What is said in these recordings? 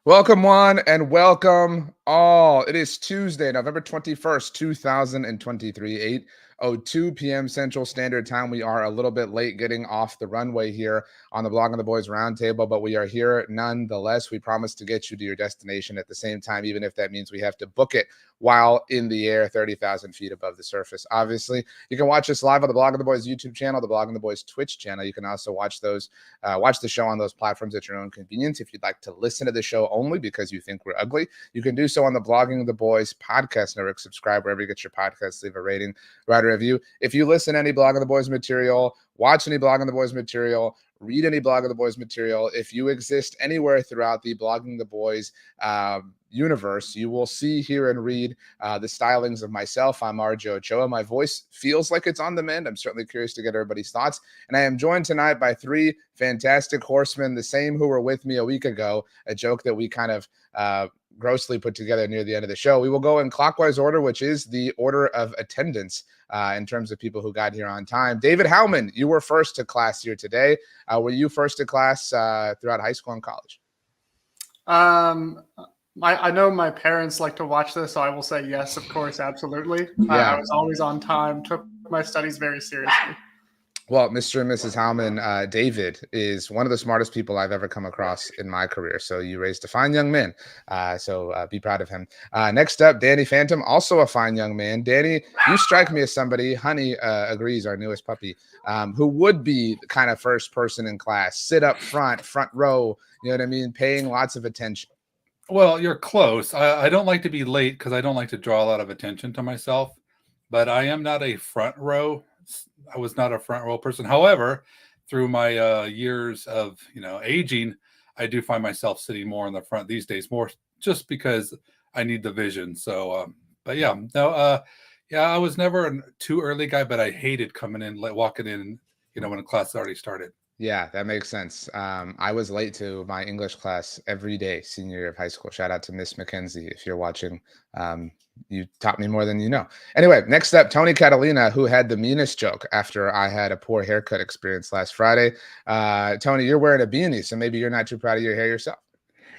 Welcome one and welcome all. It is Tuesday, November 21st, 2023, 8:02 p.m. Central Standard Time. We are a little bit late getting off the runway here on the Blogging the Boys Roundtable, but we are here nonetheless. We promise to get you to your destination at the same time, even if that means we have to book it while in the air 30,000 feet above the surface. Obviously, you can watch us live on the Blogging the Boys YouTube channel, the Blogging the Boys Twitch channel. You can also watch the show on those platforms at your own convenience. If you'd like to listen to the show only because you think we're ugly, you can do so on the Blogging the Boys podcast network. Subscribe wherever you get your podcasts, leave a rating, write a review. If you listen to any Blogging the Boys material, watch any Blogging the Boys material, read any Blogging the Boys material, if you exist anywhere throughout the Blogging the Boys universe, you will see, hear, and read the stylings of myself. I'm RJ Ochoa. My voice feels like it's on the mend. I'm certainly curious to get everybody's thoughts. And I am joined tonight by three fantastic horsemen, the same who were with me a week ago, a joke that we kind of grossly put together near the end of the show. We will go in clockwise order, which is the order of attendance in terms of people who got here on time. David Howman, you were first to class here today. Were you first to class throughout high school and college? I know my parents like to watch this, so I will say yes, of course, absolutely. Yeah. I was always on time, took my studies very seriously. Well, Mr. and Mrs. Howman, David is one of the smartest people I've ever come across in my career. So you raised a fine young man. So be proud of him. Next up, Danny Phantom, also a fine young man. Danny, you strike me as somebody, Honey agrees, our newest puppy, who would be the kind of first person in class, sit up front row, you know what I mean, paying lots of attention. Well, you're close. I don't like to be late because I don't like to draw a lot of attention to myself, but I am not a front row. I was not a front row person. However, through my years of aging, I do find myself sitting more in the front these days, more just because I need the vision. So, but yeah, no, I was never a too early guy, but I hated coming in, like walking in, when a class already started. Yeah, that makes sense. I was late to my English class every day, senior year of high school. Shout out to Miss McKenzie if you're watching. You taught me more than you know. Anyway, next up, Tony Catalina, who had the meanest joke after I had a poor haircut experience last Friday. Tony, you're wearing a beanie, so maybe you're not too proud of your hair yourself.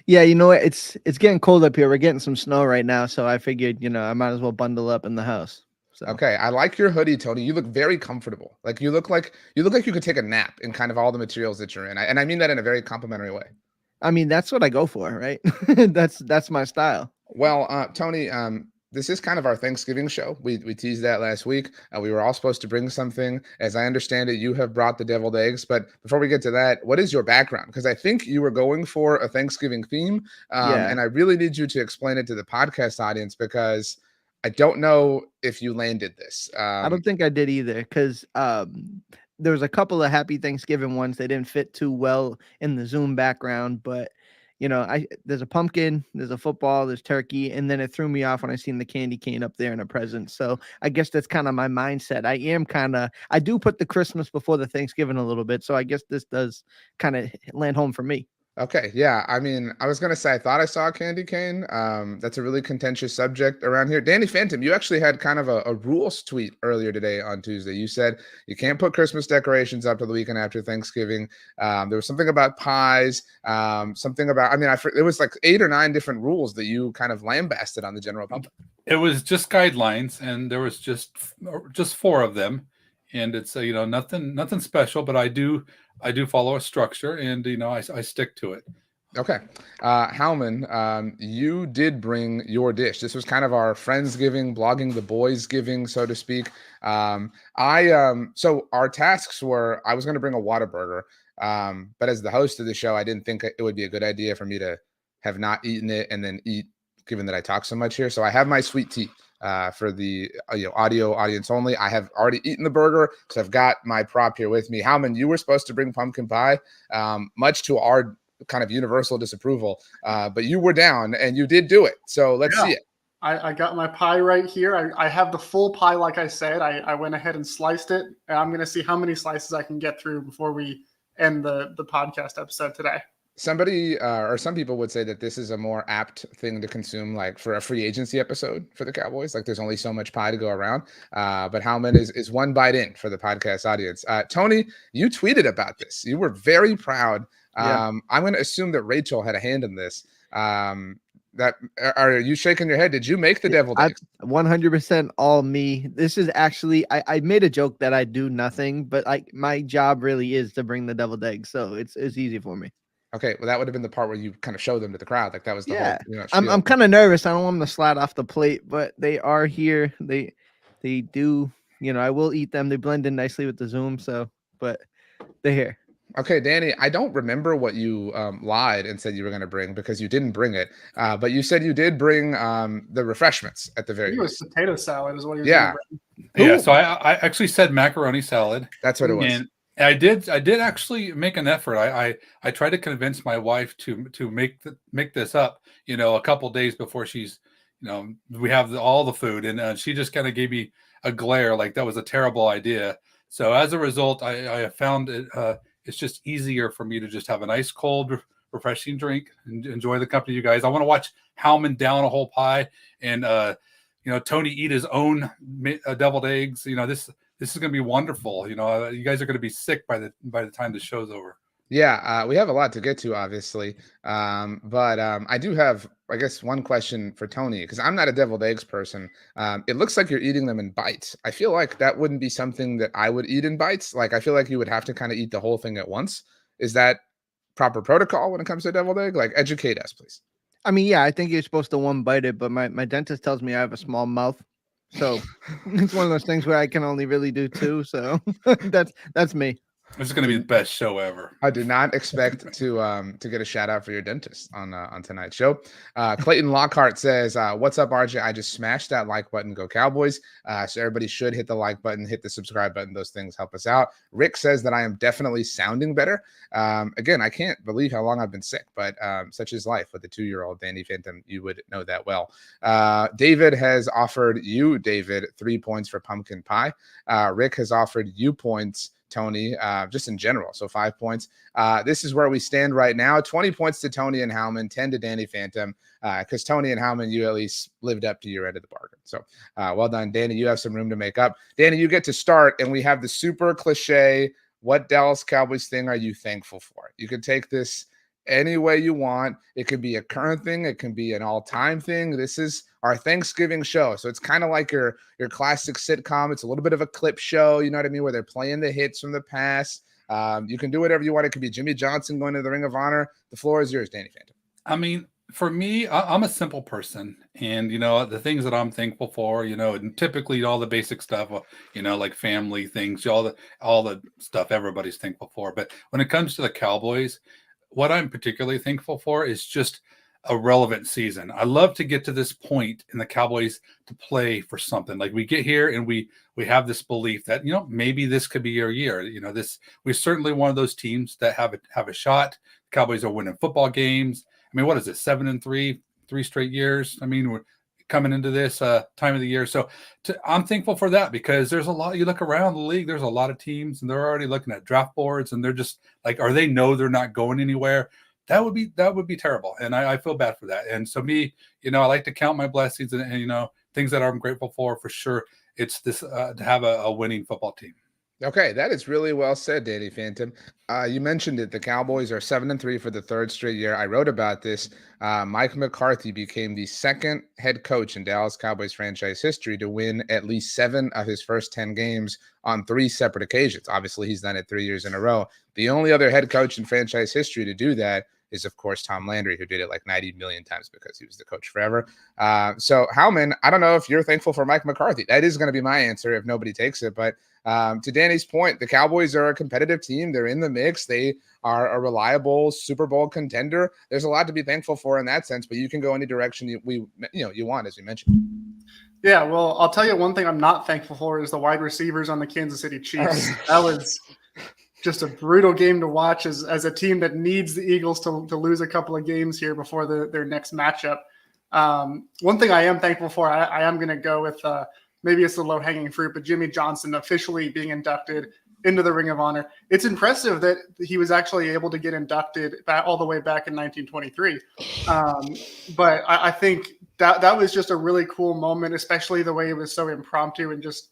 Yeah, you know what? It's getting cold up here. We're getting some snow right now, so I figured, I might as well bundle up in the house. So. Okay, I like your hoodie, Tony. You look very comfortable. Like you look like you could take a nap in kind of all the materials that you're in. And I mean that in a very complimentary way. I mean, that's what I go for, right? That's my style. Well, Tony, this is kind of our Thanksgiving show. We teased that last week. We were all supposed to bring something. As I understand it, you have brought the deviled eggs. But before we get to that, what is your background? Because I think you were going for a Thanksgiving theme. And I really need you to explain it to the podcast audience because I don't know if you landed this. I don't think I did either because there was a couple of happy Thanksgiving ones. They didn't fit too well in the Zoom background, but there's a pumpkin, there's a football, there's turkey, and then it threw me off when I seen the candy cane up there in a present. So I guess that's kind of my mindset. I do put the Christmas before the Thanksgiving a little bit. So I guess this does kind of land home for me. Okay, yeah. I mean, I was gonna say I thought I saw a candy cane. That's a really contentious subject around here. Danny Phantom, you actually had kind of a rules tweet earlier today on Tuesday. You said you can't put Christmas decorations up to the weekend after Thanksgiving. There was something about pies. Something about it was like 8 or 9 different rules that you kind of lambasted on the general public. It was just guidelines, and there was just 4 of them, and it's nothing special, but I do follow a structure, and I stick to it. Okay. Howman, you did bring your dish. This was kind of our Friendsgiving, Blogging the Boys giving, so to speak. So our tasks were, I was going to bring a Whataburger, but as the host of the show, I didn't think it would be a good idea for me to have not eaten it and then eat, given that I talk so much here. So I have my sweet tea. For the audio audience only. I have already eaten the burger, so I've got my prop here with me. Howman, you were supposed to bring pumpkin pie, much to our kind of universal disapproval, but you were down and you did do it. So let's see it. I got my pie right here. I have the full pie, like I said. I went ahead and sliced it, and I'm going to see how many slices I can get through before we end the podcast episode today. Somebody or some people would say that this is a more apt thing to consume, like for a free agency episode for the Cowboys. Like there's only so much pie to go around. But Howman is one bite in for the podcast audience. Tony, you tweeted about this. You were very proud Yeah. I'm going to assume that Rachel had a hand in this. That are you shaking your head? Did you make the deviled eggs? 100% all me. This is actually I made a joke that I do nothing, but my job really is to bring the deviled eggs, so it's easy for me. Okay, well, that would have been the part where you kind of show them to the crowd, like that was the whole, Yeah, spiel. I'm kind of nervous. I don't want them to slide off the plate, but they are here. They do. I will eat them. They blend in nicely with the Zoom. So, but they're here. Okay, Danny, I don't remember what you lied and said you were going to bring because you didn't bring it. But you said you did bring the refreshments at the I very think it was least. potato salad is what he was Yeah. gonna bring. Yeah, so I actually said macaroni salad. That's what it was. And I did actually make an effort. I tried to convince my wife to make this up, a couple days before she's, we have all the food, and she just kind of gave me a glare like that was a terrible idea. So as a result, I found it it's just easier for me to just have a nice cold refreshing drink and enjoy the company of you guys. I want to watch Howman down a whole pie and Tony eat his own deviled eggs. This is going to be wonderful. You guys are going to be sick by the time the show's over. Yeah, we have a lot to get to, obviously. But I do have, I guess, one question for Tony, because I'm not a deviled eggs person. It looks like you're eating them in bites. I feel like that wouldn't be something that I would eat in bites. Like, I feel like you would have to kind of eat the whole thing at once. Is that proper protocol when it comes to deviled egg? Like, educate us, please. I mean, yeah, I think you're supposed to one bite it, but my dentist tells me I have a small mouth. So it's one of those things where I can only really do two. So that's me. This is going to be the best show ever. I did not expect to get a shout out for your dentist on tonight's show. Clayton Lockhart says, "What's up, RJ? I just smashed that like button. Go Cowboys!" So everybody should hit the like button, hit the subscribe button. Those things help us out. Rick says that I am definitely sounding better. Again, I can't believe how long I've been sick, but such is life with a 2-year-old Danny Phantom. You would know that well. David has offered you, David, 3 points for pumpkin pie. Rick has offered you points, Tony, just in general. So 5 points. This is where we stand right now. 20 points to Tony and Howman, 10 to Danny Phantom, because Tony and Howman, you at least lived up to your end of the bargain. So well done, Danny. You have some room to make up. Danny, you get to start, and we have the super cliche, what Dallas Cowboys thing are you thankful for? You can take this any way you want. It could be a current thing. It can be an all-time thing. This is our Thanksgiving show. So it's kind of like your classic sitcom. It's a little bit of a clip show, you know what I mean, where they're playing the hits from the past. You can do whatever you want. It could be Jimmy Johnson going to the Ring of Honor. The floor is yours, Danny Phantom. I mean, for me, I'm a simple person, and the things that I'm thankful for, and typically all the basic stuff, like family things, all the stuff everybody's thankful for. But when it comes to the Cowboys, what I'm particularly thankful for is just a relevant season. I love to get to this point in the Cowboys to play for something. Like we get here and we have this belief that, maybe this could be your year. We're certainly one of those teams that have a shot. The Cowboys are winning football games. I mean, what is it? 7-3, 3 straight years. I mean, we're coming into this time of the year. So I'm thankful for that, because there's a lot, you look around the league, there's a lot of teams and they're already looking at draft boards and they're just like, they know they're not going anywhere. That would be terrible. And I feel bad for that. And so me, I like to count my blessings and things that I'm grateful for sure. It's this to have a winning football team. Okay, that is really well said, Danny Phantom. You mentioned it. The Cowboys are 7-3 for the 3rd straight year. I wrote about this. Mike McCarthy became the 2nd head coach in Dallas Cowboys franchise history to win at least 7 of his first 10 games on 3 separate occasions. Obviously, he's done it 3 years in a row. The only other head coach in franchise history to do that is, of course, Tom Landry, who did it like 90 million times because he was the coach forever. So, Howman, I don't know if you're thankful for Mike McCarthy. That is going to be my answer if nobody takes it. But to Danny's point, the Cowboys are a competitive team. They're in the mix. They are a reliable Super Bowl contender. There's a lot to be thankful for in that sense, but you can go any direction you want, as we mentioned. Yeah, well, I'll tell you one thing I'm not thankful for is the wide receivers on the Kansas City Chiefs. That was just a brutal game to watch as a team that needs the Eagles to lose a couple of games here before their next matchup. One thing I am thankful for, I am going to go with maybe it's the low-hanging fruit, but Jimmy Johnson officially being inducted into the Ring of Honor. It's impressive that he was actually able to get inducted all the way back in 1923. But I think that was just a really cool moment, especially the way it was so impromptu and just,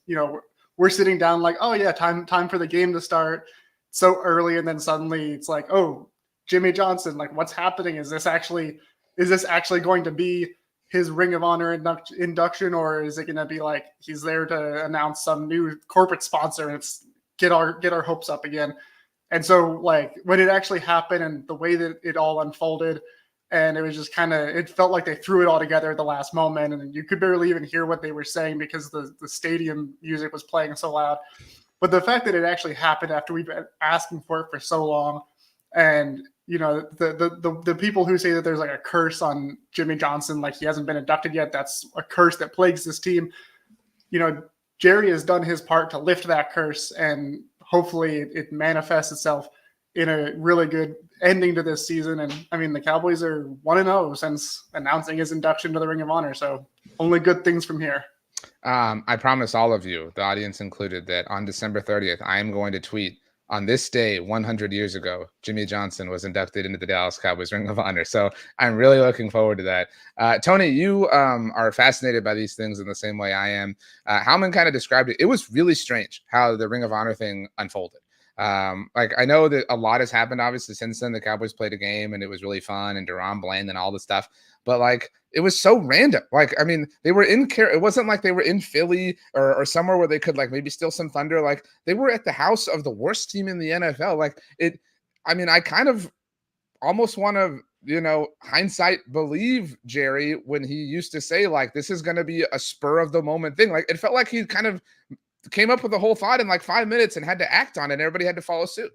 we're sitting down like, oh yeah, time for the game to start so early. And then suddenly it's like, oh, Jimmy Johnson, like what's happening? Is this actually going to be his Ring of Honor induction, or is it going to be like he's there to announce some new corporate sponsor and it's get our hopes up again? And so like when it actually happened and the way that it all unfolded, and it was just it felt like they threw it all together at the last moment, and you could barely even hear what they were saying because the stadium music was playing so loud. But the fact that it actually happened after we've been asking for it for so long, and the people who say that there's like a curse on Jimmy Johnson, like he hasn't been inducted yet, that's a curse that plagues this team. Jerry has done his part to lift that curse, and hopefully it manifests itself in a really good ending to this season. And I mean, the Cowboys are 1-0 since announcing his induction to the Ring of Honor. So only good things from here. I promise all of you, the audience included, that on December 30th, I am going to tweet, on this day 100 years ago, Jimmy Johnson was inducted into the Dallas Cowboys Ring of Honor. So I'm really looking forward to that. Tony, you are fascinated by these things in the same way I am. Howman kind of described it. It was really strange how the Ring of Honor thing unfolded. Like I know that a lot has happened obviously since then. The Cowboys played a game and it was really fun, and Deron Bland and all the stuff, but like it was so random. Like, I mean, they were it wasn't like they were in Philly or somewhere where they could like maybe steal some thunder. Like they were at the house of the worst team in the NFL. Like I mean, I kind of almost want to, hindsight believe Jerry when he used to say like, this is going to be a spur of the moment thing. Like it felt like he kind of came up with the whole thought in like 5 minutes and had to act on it, and everybody had to follow suit.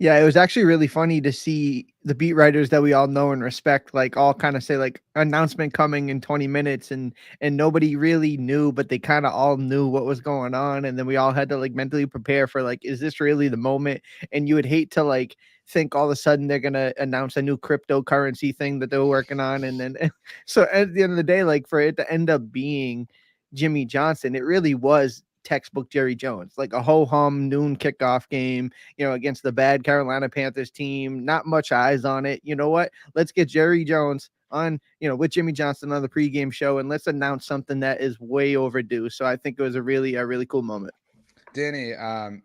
Yeah, it was actually really funny to see the beat writers that we all know and respect, like all kind of say like announcement coming in 20 minutes, and nobody really knew, but they kind of all knew what was going on. And then we all had to like mentally prepare for like, is this really the moment? And you would hate to like think all of a sudden they're going to announce a new cryptocurrency thing that they were working on. And then, so at the end of the day, like for it to end up being Jimmy Johnson, it really was textbook Jerry Jones, like a ho-hum noon kickoff game, against the bad Carolina Panthers team. Not much eyes on it. You know what? Let's get Jerry Jones on, with Jimmy Johnson on the pregame show, and let's announce something that is way overdue. So I think it was a really cool moment. Danny,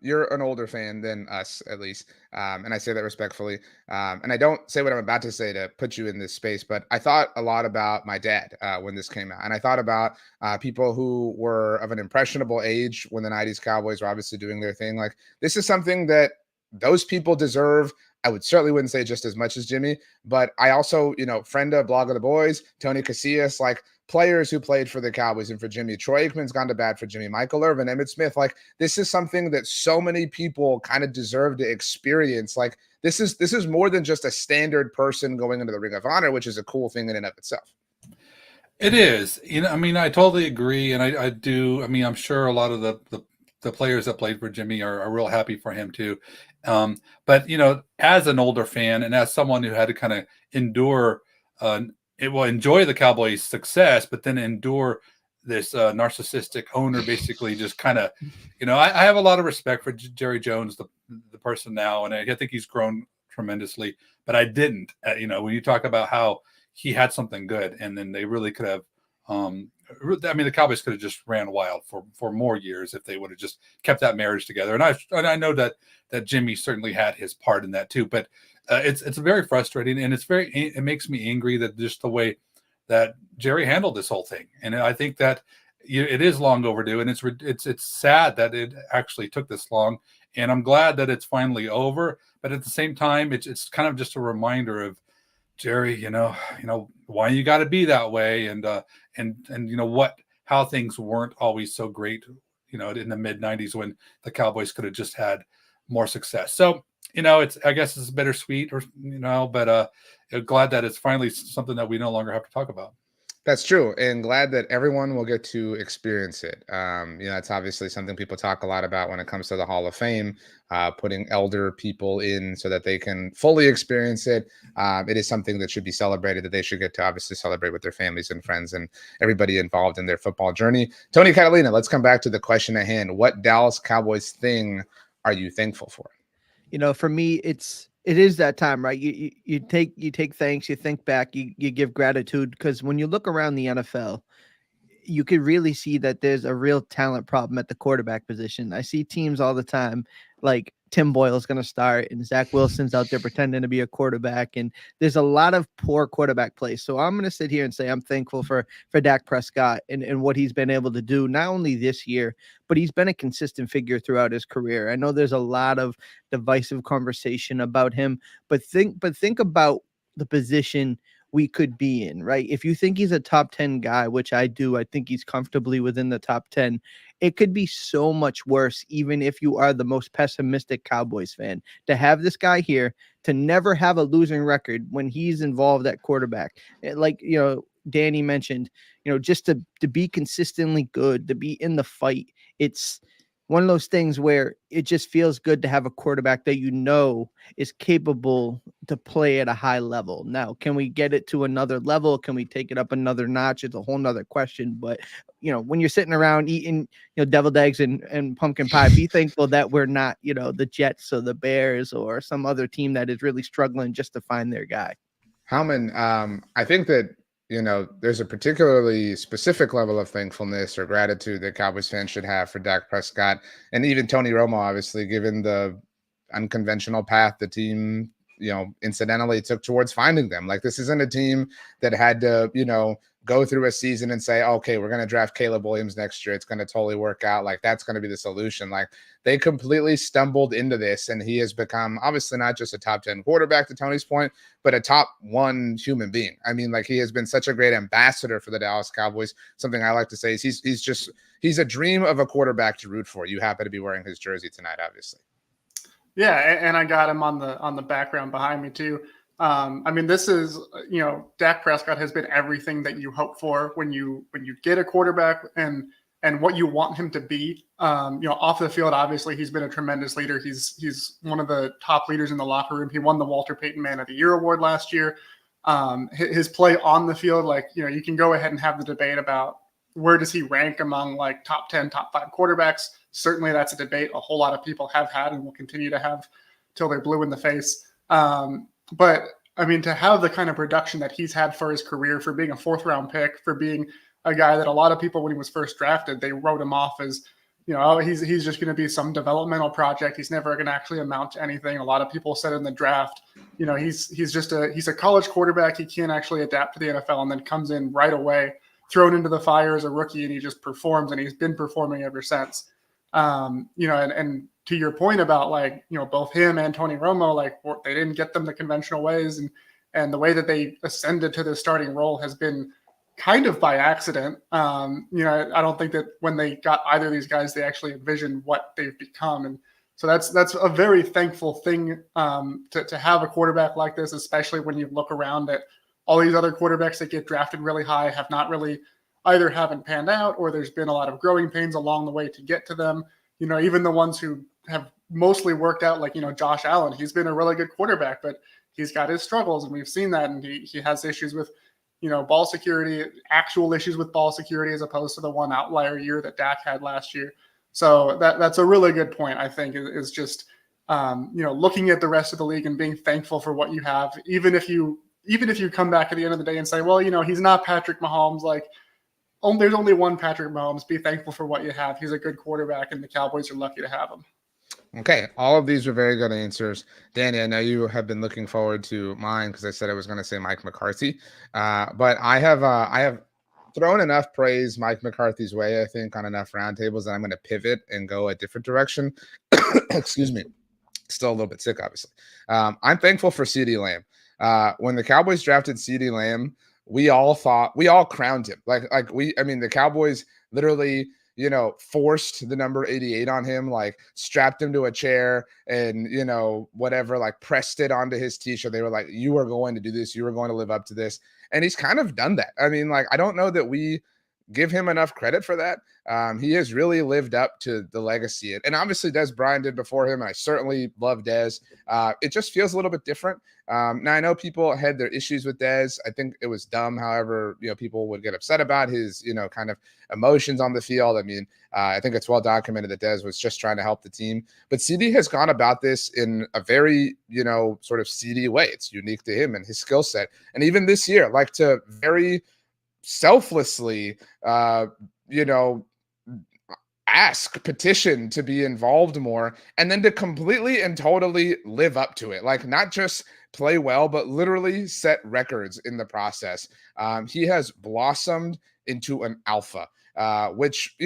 you're an older fan than us, at least, and I say that respectfully. And I don't say what I'm about to say to put you in this space, but I thought a lot about my dad when this came out, and I thought about people who were of an impressionable age when the '90s Cowboys were obviously doing their thing. Like this is something that those people deserve. I wouldn't say just as much as Jimmy, but I also, friend of Blog of the Boys, Tony Casillas, like players who played for the Cowboys and for Jimmy. Troy Aikman's gone to bat for Jimmy. Michael Irvin, Emmitt Smith. Like this is something that so many people kind of deserve to experience. Like this is more than just a standard person going into the Ring of Honor, which is a cool thing in and of itself. It is. I mean, I totally agree. And I do. I mean, I'm sure a lot of the players that played for Jimmy are real happy for him too. But as an older fan and as someone who had to kind of endure, enjoy the Cowboys' success, but then endure this narcissistic owner basically just kind of, I have a lot of respect for Jerry Jones, the person now, and I think he's grown tremendously. But I didn't, when you talk about how he had something good, and then they really could have. The Cowboys could have just ran wild for more years if they would have just kept that marriage together. And I know that Jimmy certainly had his part in that too. But it's very frustrating, and it makes me angry that just the way that Jerry handled this whole thing. And I think that it is long overdue, and it's sad that it actually took this long. And I'm glad that it's finally over. But at the same time, it's kind of just a reminder of Jerry, why you got to be that way, and how things weren't always so great, in the mid '90s when the Cowboys could have just had more success. So, I guess it's bittersweet, but glad that it's finally something that we no longer have to talk about. That's true, and glad that everyone will get to experience it. It's obviously something people talk a lot about when it comes to the Hall of Fame, putting elder people in so that they can fully experience it. It is something that should be celebrated, that they should get to obviously celebrate with their families and friends and everybody involved in their football journey. Tony Catalina, let's come back to the question at hand. What Dallas Cowboys thing are you thankful for? For me, it is that time, right? You take thanks, you think back, you give gratitude, because when you look around the NFL, you could really see that there's a real talent problem at the quarterback position. I see teams all the time like Tim Boyle's going to start and Zach Wilson's out there pretending to be a quarterback. And there's a lot of poor quarterback play. So I'm going to sit here and say I'm thankful for Dak Prescott and what he's been able to do, not only this year, but he's been a consistent figure throughout his career. I know there's a lot of divisive conversation about him, but think about the position we could be in, right? If you think he's a top 10 guy, which I do, I think he's comfortably within the top 10. It could be so much worse, even if you are the most pessimistic Cowboys fan, to have this guy here, to never have a losing record when he's involved at quarterback. Like, Danny mentioned, just to be consistently good, to be in the fight. It's one of those things where it just feels good to have a quarterback that is capable to play at a high level. Now, can we get it to another level? Can we take it up another notch? It's a whole nother question. But, when you're sitting around eating, deviled eggs and pumpkin pie, be thankful that we're not, the Jets or the Bears or some other team that is really struggling just to find their guy. Howman, I think that, there's a particularly specific level of thankfulness or gratitude that Cowboys fans should have for Dak Prescott and even Tony Romo, obviously, given the unconventional path the team, incidentally took towards finding them. Like, this isn't a team that had to, go through a season and say, okay, we're going to draft Caleb Williams next year. It's going to totally work out. Like, that's going to be the solution. Like, they completely stumbled into this, and he has become obviously not just a top 10 quarterback, to Tony's point, but a top 1 human being. I mean, like, he has been such a great ambassador for the Dallas Cowboys. Something I like to say is he's a dream of a quarterback to root for. You happen to be wearing his jersey tonight, obviously. Yeah, and I got him on the background behind me too. This is, Dak Prescott has been everything that you hope for when you get a quarterback and what you want him to be. Off the field, obviously, he's been a tremendous leader. He's one of the top leaders in the locker room. He won the Walter Payton Man of the Year award last year. His play on the field, you can go ahead and have the debate about where does he rank among like top 10, top 5 quarterbacks. Certainly that's a debate a whole lot of people have had and will continue to have till they're blue in the face. But to have the kind of production that he's had for his career, for being a 4th round pick, for being a guy that a lot of people, when he was first drafted, they wrote him off as, he's just going to be some developmental project. He's never going to actually amount to anything. A lot of people said in the draft, he's a college quarterback. He can't actually adapt to the NFL, and then comes in right away, thrown into the fire as a rookie, and he just performs, and he's been performing ever since. And to your point about both him and Tony Romo, they didn't get them the conventional ways, and the way that they ascended to the starting role has been kind of by accident. I don't think that when they got either of these guys, they actually envisioned what they've become. And so that's a very thankful thing to have a quarterback like this, especially when you look around at all these other quarterbacks that get drafted really high have not really either haven't panned out, or there's been a lot of growing pains along the way to get to them. Even the ones who have mostly worked out, like, Josh Allen, he's been a really good quarterback, but he's got his struggles, and we've seen that. And he has issues with, ball security, actual issues with ball security, as opposed to the one outlier year that Dak had last year. So that's a really good point, I think, is just, looking at the rest of the league and being thankful for what you have, even if you come back at the end of the day and say, well, he's not Patrick Mahomes, there's only one Patrick Mahomes. Be thankful for what you have. He's a good quarterback, and the Cowboys are lucky to have him. Okay, all of these were very good answers. Danny, I know you have been looking forward to mine because I said I was going to say Mike McCarthy, but I have thrown enough praise Mike McCarthy's way, I think, on enough roundtables that I'm going to pivot and go a different direction. Excuse me. Still a little bit sick, obviously. I'm thankful for CeeDee Lamb. When the Cowboys drafted CeeDee Lamb, we all crowned him. The Cowboys literally, forced the number 88 on him, strapped him to a chair and, pressed it onto his t-shirt. They were like, you are going to do this. You are going to live up to this. And he's kind of done that. I don't know that we give him enough credit for that. He has really lived up to the legacy. And obviously Dez Bryant did before him, and I certainly love Dez. It just feels a little bit different. Now, I know people had their issues with Dez. I think it was dumb. However, people would get upset about his, kind of emotions on the field. I think it's well documented that Dez was just trying to help the team. But CD has gone about this in a very, sort of CD way. It's unique to him and his skill set. And even this year, to very selflessly, petition to be involved more, and then to completely and totally live up to it. Like, not just play well, but literally set records in the process. He has blossomed into an alpha, which,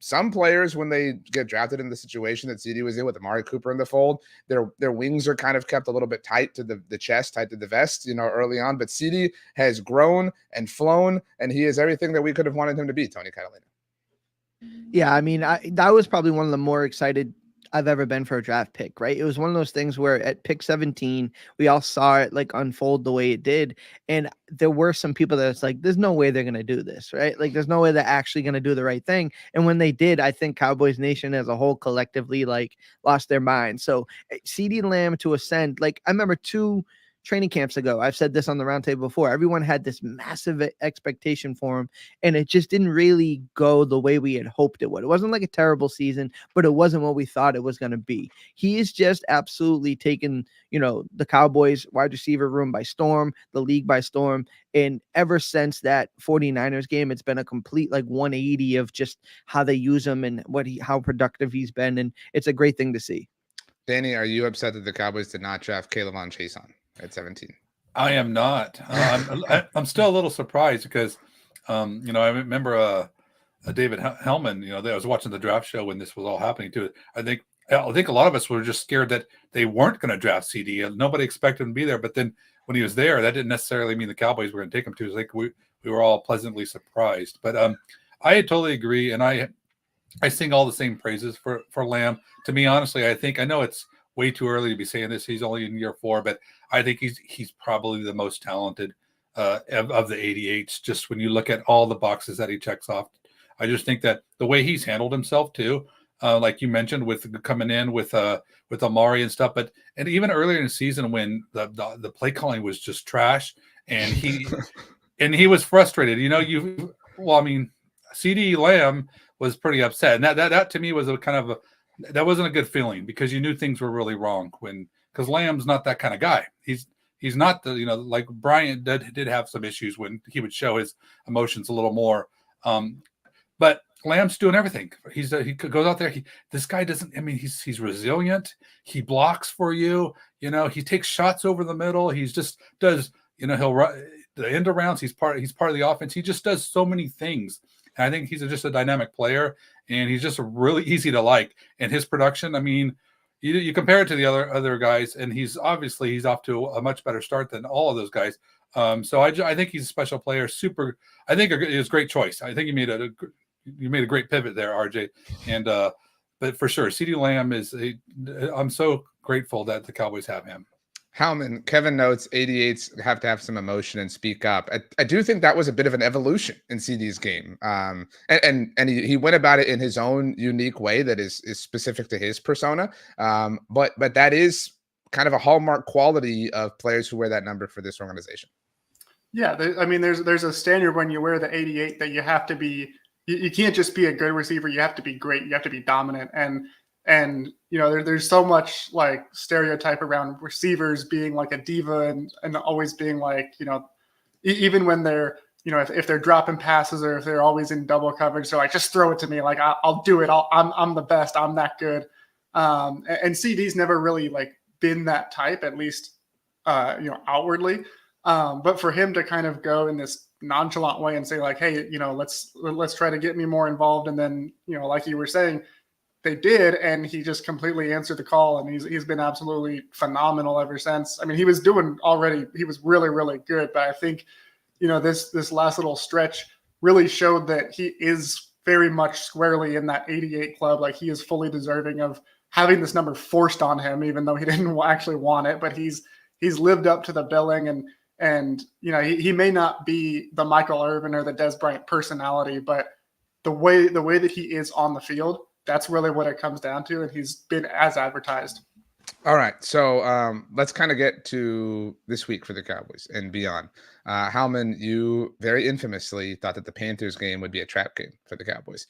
some players, when they get drafted in the situation that CD was in with Amari Cooper in the fold, their wings are kind of kept a little bit tight to the chest, tight to the vest, early on. But CD has grown and flown, and he is everything that we could have wanted him to be, Tony Catalina. Yeah, I mean, that was probably one of the more excited I've ever been for a draft pick, right? It was one of those things where at pick 17, we all saw it like unfold the way it did. And there were some people that it's like, there's no way they're going to do this, right? Like, there's no way they're actually going to do the right thing. And when they did, I think Cowboys Nation as a whole collectively like lost their mind. So CD Lamb to ascend, like I remember 2 training camps ago, I've said this on the roundtable before, everyone had this massive expectation for him, and it just didn't really go the way we had hoped it would. It wasn't like a terrible season, but it wasn't what we thought it was going to be. He is just absolutely taken, the Cowboys wide receiver room by storm, the league by storm. And ever since that 49ers game, it's been a complete like 180 of just how they use him and how productive he's been. And it's a great thing to see. Danny, are you upset that the Cowboys did not draft K'Lavon Chaisson at 17? I am not. I'm still a little surprised because, I remember David Hellman. I was watching the draft show when this was all happening too. I think a lot of us were just scared that they weren't going to draft CD. Nobody expected him to be there. But then when he was there, that didn't necessarily mean the Cowboys were going to take him to. It was like we were all pleasantly surprised. But I totally agree, and I sing all the same praises for Lamb. To me, honestly, I know it's way too early to be saying this. He's only in year 4, but I think he's probably the most talented of the 88s. Just when you look at all the boxes that he checks off, I just think that the way he's handled himself too, like you mentioned, with coming in with Amari and stuff, and even earlier in the season when the play calling was just trash, and he was frustrated. CD Lamb was pretty upset, and that to me was a kind of that wasn't a good feeling because you knew things were really wrong because Lamb's not that kind of guy. He's not the, like Bryant did have some issues when he would show his emotions a little more. But Lamb's doing everything. He goes out there. This guy doesn't, he's resilient. He blocks for you. He takes shots over the middle. He's just does, he'll run the end arounds. He's part of the offense. He just does so many things. And I think he's just a dynamic player, and he's just really easy to like. And his production, you compare it to the other guys, and he's off to a much better start than all of those guys. So I think he's a special player. Super. I think it was a great choice. I think you made a great pivot there, RJ. And but for sure, CeeDee Lamb I'm so grateful that the Cowboys have him. Howman, Kevin notes 88s have to have some emotion and speak up. I do think that was a bit of an evolution in CD's game. And he went about it in his own unique way that is specific to his persona. But that is kind of a hallmark quality of players who wear that number for this organization. Yeah, there's a standard when you wear the 88 that you have to be. You can't just be a good receiver. You have to be great. You have to be dominant. And there's so much like stereotype around receivers being like a diva and always being like, even when they're, if they're dropping passes or if they're always in double coverage, they're like, just throw it to me. Like I'll do it. I'm the best. I'm that good. And CD's never really like been that type, at least, outwardly. But for him to kind of go in this nonchalant way and say like, hey, let's try to get me more involved. And then, like you were saying, they did, and he just completely answered the call, and he's been absolutely phenomenal ever since. He was really, really good, but I think, this last little stretch really showed that he is very much squarely in that 88 club. Like, he is fully deserving of having this number forced on him, even though he didn't actually want it, but he's lived up to the billing, and he may not be the Michael Irvin or the Des Bryant personality, but the way that he is on the field, that's really what it comes down to, and he's been as advertised. All right, so let's kind of get to this week for the Cowboys and beyond. Howman, you very infamously thought that the Panthers game would be a trap game for the Cowboys.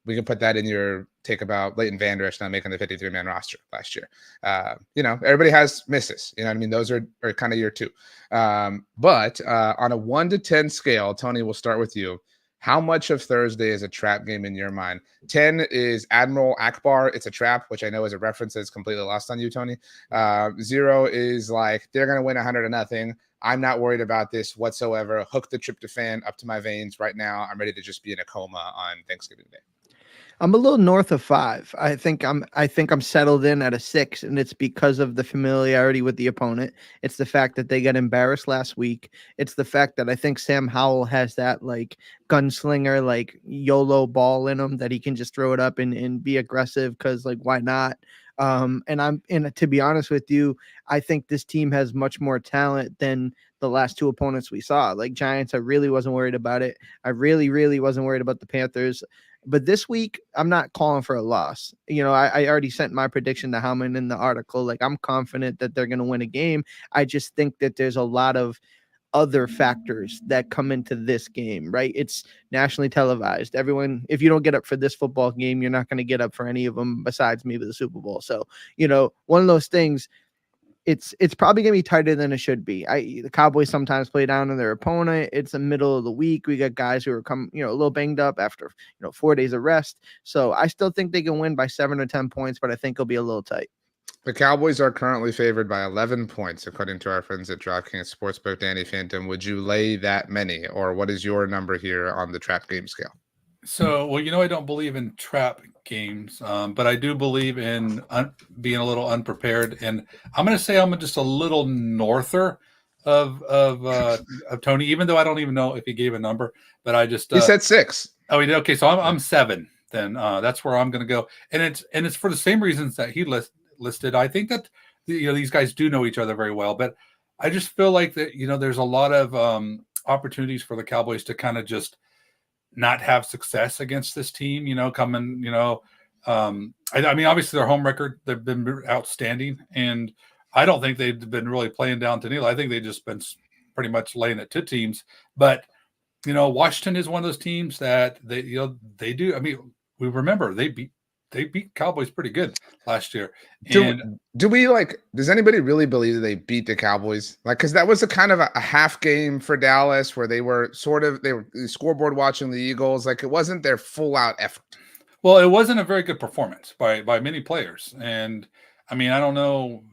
We can put that in your take about Leighton Vander Esch not making the 53-man roster last year. Everybody has misses. Those are kind of year 2. But on a 1 to 10 scale, Tony, we'll start with you. How much of Thursday is a trap game in your mind? 10 is Admiral Akbar. It's a trap, which I know is a reference that's completely lost on you, Tony. 0 is like, they're going to win 100-0. I'm not worried about this whatsoever. Hook the tryptophan up to my veins right now. I'm ready to just be in a coma on Thanksgiving Day. I'm a little north of 5. I think I'm settled in at a 6, and it's because of the familiarity with the opponent. It's the fact that they got embarrassed last week. It's the fact that I think Sam Howell has that like gunslinger, like YOLO ball in him that he can just throw it up and be aggressive because like why not? And to be honest with you, I think this team has much more talent than the last 2 opponents we saw. Like Giants, I really wasn't worried about it. I really wasn't worried about the Panthers. But this week, I'm not calling for a loss. I already sent my prediction to Howman in the article. Like, I'm confident that they're going to win a game. I just think that there's a lot of other factors that come into this game, right? It's nationally televised. Everyone, if you don't get up for this football game, you're not going to get up for any of them besides maybe the Super Bowl. So, one of those things, it's probably going to be tighter than it should be. The Cowboys sometimes play down on their opponent. It's the middle of the week. We got guys who are a little banged up after, 4 days of rest. So I still think they can win by 7 or 10 points, but I think it'll be a little tight. The Cowboys are currently favored by 11 points, according to our friends at DraftKings Sportsbook. Danny Phantom, would you lay that many, or what is your number here on the trap game scale? So, well, I don't believe in trap games, but I do believe in being a little unprepared. And I'm going to say I'm just a little norther of Tony, even though I don't even know if he gave a number. But I just he said 6. Oh, he did. Okay, so I'm 7. Then that's where I'm going to go, and it's for the same reasons that he listed. I think that these guys do know each other very well, but I just feel like that there's a lot of opportunities for the Cowboys to kind of just not have success against this team, coming, I mean, obviously their home record, they've been outstanding. And I don't think they've been really playing down to Neil. I think they've just been pretty much laying it to teams. But, Washington is one of those teams that they do. I mean, we remember they beat Cowboys pretty good last year. And does anybody really believe that they beat the Cowboys? Like, because that was a kind of a half game for Dallas where they were scoreboard watching the Eagles. Like, it wasn't their full out effort. Well, it wasn't a very good performance by many players. And I mean, I don't know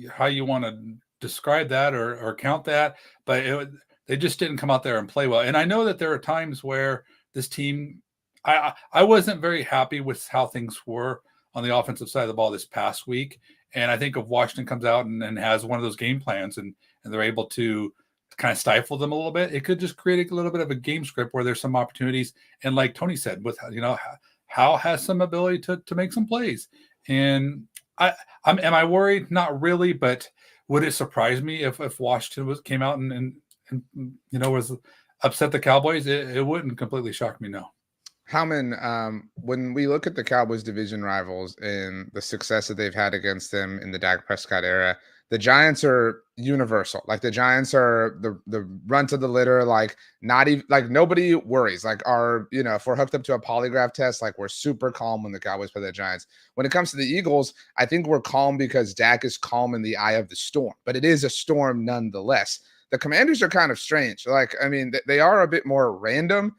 how you want to describe that or count that, but they just didn't come out there and play well. And I know that there are times where this team, I wasn't very happy with how things were on the offensive side of the ball this past week. And I think if Washington comes out and has one of those game plans and they're able to kind of stifle them a little bit, it could just create a little bit of a game script where there's some opportunities. And like Tony said, with, Hal has some ability to make some plays. And am I worried? Not really, but would it surprise me if Washington came out and was upset the Cowboys? It wouldn't completely shock me, no. Howman, when we look at the Cowboys division rivals and the success that they've had against them in the Dak Prescott era, the Giants are universal. Like, the Giants are the runt of the litter. Like, not even like nobody worries. Like, if we're hooked up to a polygraph test, like, we're super calm when the Cowboys play the Giants. When it comes to the Eagles, I think we're calm because Dak is calm in the eye of the storm, but it is a storm nonetheless. The Commanders are kind of strange. Like, I mean, they are a bit more random.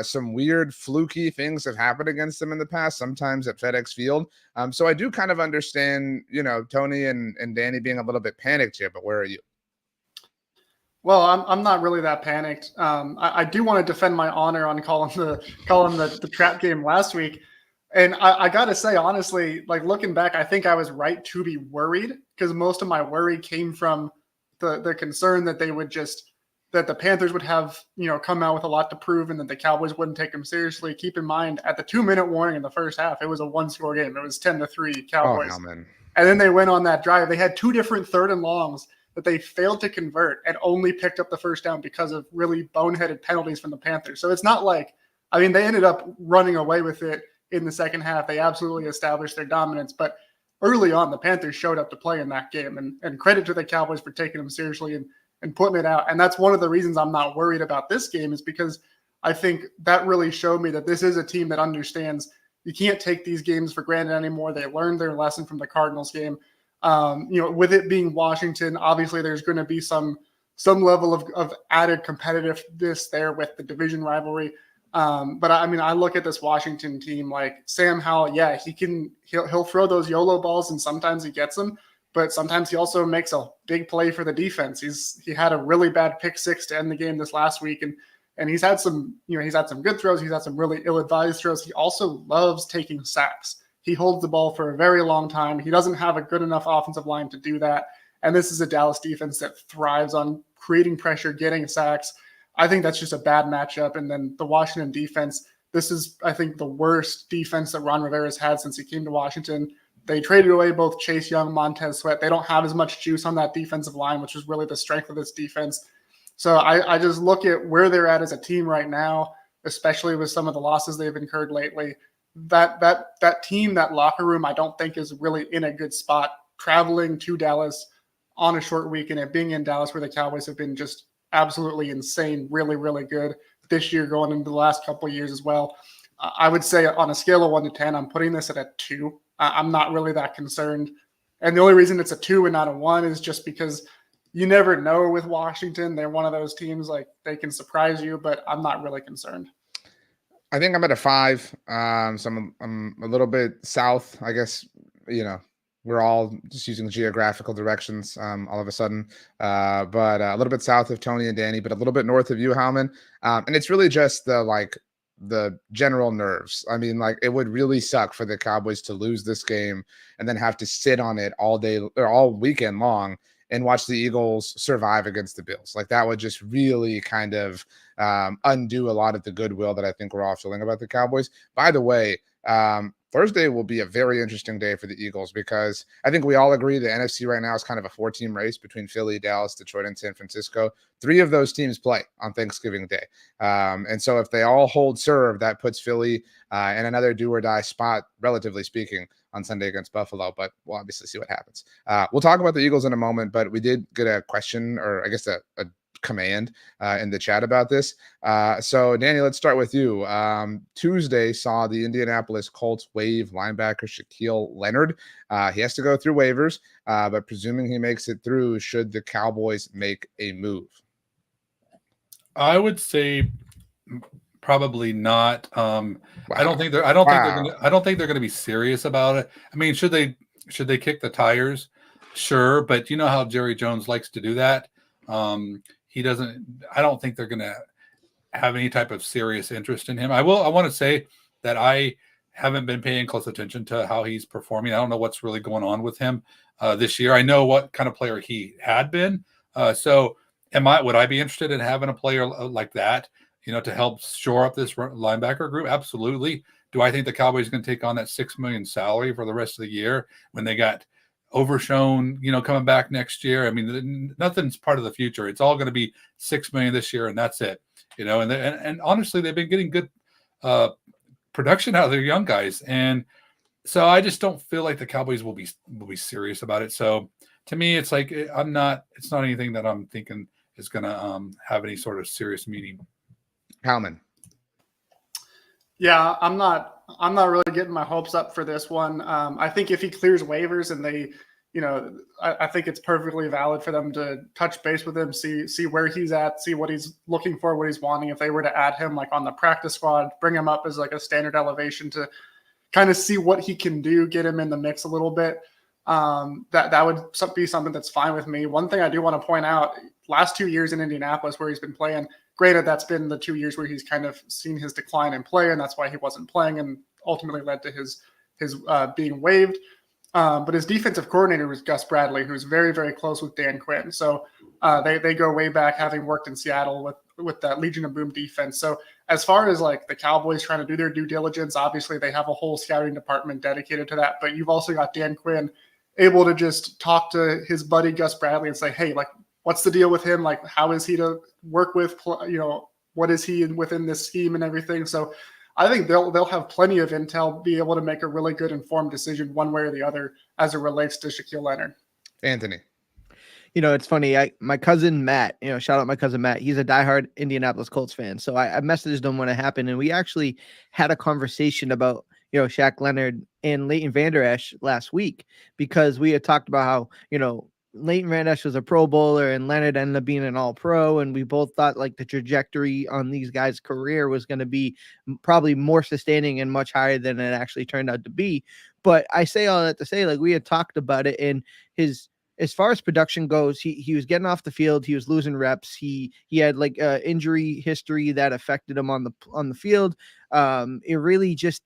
Some weird fluky things have happened against them in the past, sometimes at FedEx Field. So I do kind of understand, Tony and Danny being a little bit panicked here, but where are you? Well, I'm not really that panicked. I do want to defend my honor on calling the trap game last week. And I got to say, honestly, like, looking back, I think I was right to be worried, because most of my worry came from the concern that that the Panthers would have, come out with a lot to prove, and that the Cowboys wouldn't take them seriously. Keep in mind, at the 2-minute warning in the first half, it was a 1-score game. It was 10-3 Cowboys. Oh, man. And then they went on that drive. They had 2 different 3rd and longs that they failed to convert and only picked up the first down because of really boneheaded penalties from the Panthers. So it's not like, I mean, they ended up running away with it in the second half. They absolutely established their dominance. But early on, the Panthers showed up to play in that game. And credit to the Cowboys for taking them seriously and putting it out. And that's one of the reasons I'm not worried about this game, is because I think that really showed me that this is a team that understands you can't take these games for granted anymore. They learned their lesson from the Cardinals game. With it being Washington, obviously there's going to be some level of added competitiveness there with the division rivalry. But I mean, I look at this Washington team like Sam Howell. Yeah, he'll throw those YOLO balls, and sometimes he gets them, but sometimes he also makes a big play for the defense. He had a really bad pick six to end the game this last week, and he's had some good throws. He's had some really ill-advised throws. He also loves taking sacks. He holds the ball for a very long time. He doesn't have a good enough offensive line to do that. And this is a Dallas defense that thrives on creating pressure, getting sacks. I think that's just a bad matchup. And then the Washington defense, this is, I think, the worst defense that Ron Rivera's had since he came to Washington. They traded away both Chase Young, Montez Sweat. They don't have as much juice on that defensive line, which is really the strength of this defense. So I just look at where they're at as a team right now, especially with some of the losses they've incurred lately. That team, that locker room, I don't think is really in a good spot. Traveling to Dallas on a short week and it being in Dallas where the Cowboys have been just absolutely insane, really, really good this year going into the last couple of years as well. I would say on a scale of 1 to 10, I'm putting this at a 2. I'm not really that concerned. And the only reason it's a 2 and not a 1 is just because you never know with Washington. They're one of those teams, like, they can surprise you, but I'm not really concerned. I think I'm at a 5. So I'm a little bit south, I guess. We're all just using geographical directions all of a sudden, but a little bit south of Tony and Danny, but a little bit north of you, Howman. And it's really just the general nerves. I mean, like, it would really suck for the Cowboys to lose this game and then have to sit on it all day or all weekend long and watch the Eagles survive against the Bills. Like, that would just really kind of undo a lot of the goodwill that I think we're all feeling about the Cowboys. By the way, Thursday will be a very interesting day for the Eagles because I think we all agree the NFC right now is kind of a 4-team race between Philly, Dallas, Detroit, and San Francisco. 3 of those teams play on Thanksgiving Day. And so if they all hold serve, that puts Philly in another do-or-die spot, relatively speaking, on Sunday against Buffalo. But we'll obviously see what happens. We'll talk about the Eagles in a moment, but we did get a question, or I guess a command in the chat about this. So Danny, let's start with you. Tuesday saw the Indianapolis Colts waive linebacker Shaquille Leonard. He has to go through waivers, but presuming he makes it through, should the Cowboys make a move? I would say probably not. Wow. I don't think they're gonna be serious about it. I mean, should they kick the tires? Sure, but you know how Jerry Jones likes to do that. I don't think they're going to have any type of serious interest in him. I want to say that I haven't been paying close attention to how he's performing. I don't know what's really going on with him this year. I know what kind of player he had been. So would I be interested in having a player like that, to help shore up this linebacker group? Absolutely. Do I think the Cowboys are going to take on that $6 million salary for the rest of the year when they got overshown, coming back next year? I mean, nothing's part of the future. It's all going to be $6 million this year, and that's it. And honestly, they've been getting good production out of their young guys, and so I just don't feel like the Cowboys will be serious about it. So to me, it's like it's not anything that I'm thinking is going to have any sort of serious meaning. Howman. Yeah, I'm not really getting my hopes up for this one. I think if he clears waivers and they, I think it's perfectly valid for them to touch base with him, see where he's at, see what he's looking for, what he's wanting. If they were to add him like on the practice squad, bring him up as like a standard elevation to kind of see what he can do, get him in the mix a little bit. That would be something that's fine with me. One thing I do want to point out, last 2 years in Indianapolis where he's been playing, granted, that's been the 2 years where he's kind of seen his decline in play, and that's why he wasn't playing and ultimately led to his being waived. But his defensive coordinator was Gus Bradley, who's very, very close with Dan Quinn. So they go way back, having worked in Seattle with that Legion of Boom defense. So as far as like the Cowboys trying to do their due diligence, obviously they have a whole scouting department dedicated to that. But you've also got Dan Quinn able to just talk to his buddy Gus Bradley and say, hey, like, what's the deal with him? Like, how is he to work with? What is he within this scheme and everything? So I think they'll have plenty of intel, be able to make a really good informed decision one way or the other as it relates to Shaquille Leonard. Anthony. It's funny. My cousin Matt, shout out my cousin Matt. He's a diehard Indianapolis Colts fan. So I messaged him when it happened, and we actually had a conversation about Shaq Leonard and Leighton Vander Esch last week, because we had talked about how Leighton Van Esch was a Pro Bowler and Leonard ended up being an All-Pro, and we both thought like the trajectory on these guys' career was going to be probably more sustaining and much higher than it actually turned out to be. But I say all that to say, like, we had talked about it, and as far as production goes, he was getting off the field, he was losing reps, he had like injury history that affected him on the field. It really just,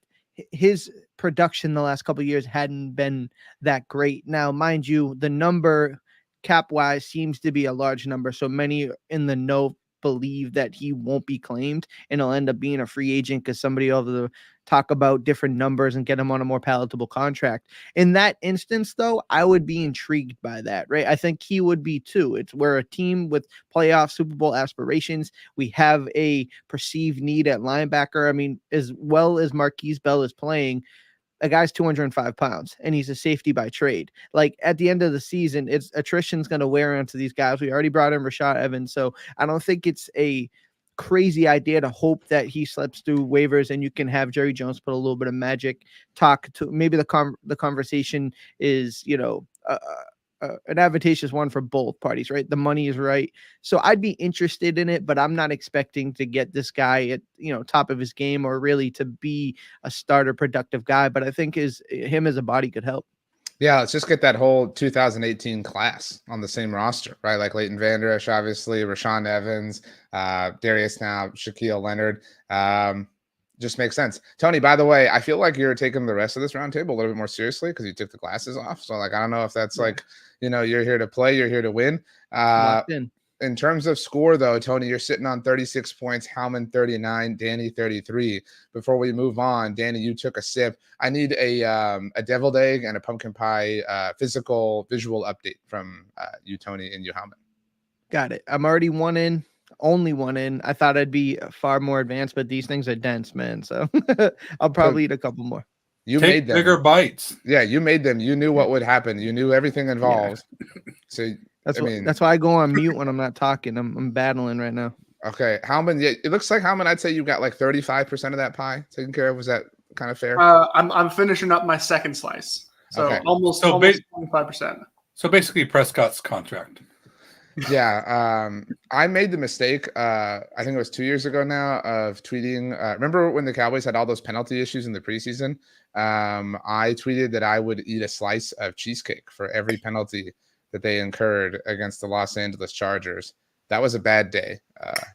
his production the last couple of years hadn't been that great. Now, mind you, the number cap wise seems to be a large number, so many in the know believe that he won't be claimed and he'll end up being a free agent because somebody over the talk about different numbers and get him on a more palatable contract. In that instance, though, I would be intrigued by that, right? I think he would be too. We're a team with playoff Super Bowl aspirations. We have a perceived need at linebacker. I mean, as well as Marquise Bell is playing, a guy's 205 pounds and he's a safety by trade. Like, at the end of the season, attrition's going to wear onto these guys. We already brought in Rashad Evans, so I don't think it's a crazy idea to hope that he slips through waivers and you can have Jerry Jones put a little bit of magic talk to. Maybe the conversation is, an advantageous one for both parties, right? The money is right. So I'd be interested in it, but I'm not expecting to get this guy at, top of his game or really to be a starter productive guy. But I think him as a body could help. Yeah, let's just get that whole 2018 class on the same roster, right? Like Leighton Vander Esch, obviously, Rashaan Evans, Darius now, Shaquille Leonard. Just makes sense. Tony, by the way, I feel like you're taking the rest of this roundtable a little bit more seriously because you took the glasses off. So, like, I don't know if that's like, you're here to play, you're here to win. In terms of score, though, Tony, you're sitting on 36 points, Howman 39, Danny 33. Before we move on, Danny, you took a sip. I need a deviled egg and a pumpkin pie visual update from you, Tony, and you, Howman. Got it. I'm already only one in. I thought I'd be far more advanced, but these things are dense, man. So I'll probably eat a couple more. You Take made them. Bigger bites. Yeah, you made them. You knew what would happen. You knew everything involved. Yeah. So that's why I go on mute when I'm not talking. I'm battling right now. Okay, Howman. Yeah, it looks like Howman. I'd say you got like 35% of that pie taken care of. Was that kind of fair? I'm finishing up my second slice, so okay. almost 25%. So basically, Prescott's contract. Yeah, I made the mistake. I think it was 2 years ago now of tweeting. Remember when the Cowboys had all those penalty issues in the preseason? I tweeted that I would eat a slice of cheesecake for every penalty that they incurred against the Los Angeles Chargers. That was a bad day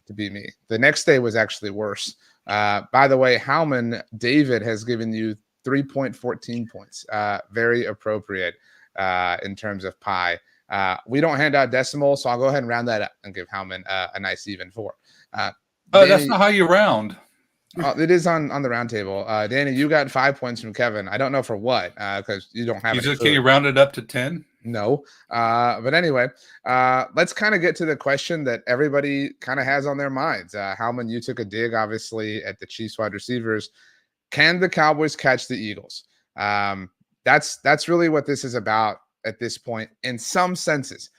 to be me. The next day was actually worse. By the way, Howman David has given you 3.14 points. Very appropriate in terms of pie. We don't hand out decimals, so I'll go ahead and round that up and give Howman a nice even 4. Danny, that's not how you round. It is on the round table. Danny, you got 5 points from Kevin. I don't know for what, because you don't have Can you round it up to 10? No. But anyway, let's kind of get to the question that everybody kind of has on their minds. Howman, you took a dig, obviously, at the Chiefs wide receivers. Can the Cowboys catch the Eagles? That's really what this is about at this point, in some senses,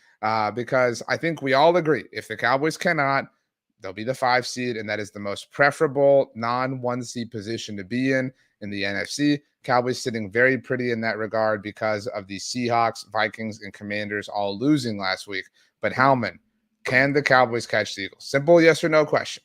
because I think we all agree if the Cowboys cannot, they'll be the 5 seed, and that is the most preferable non-1 seed position to be in the NFC. Cowboys sitting very pretty in that regard because of the Seahawks, Vikings, and Commanders all losing last week. But Howman, can the Cowboys catch the Eagles? Simple yes or no question.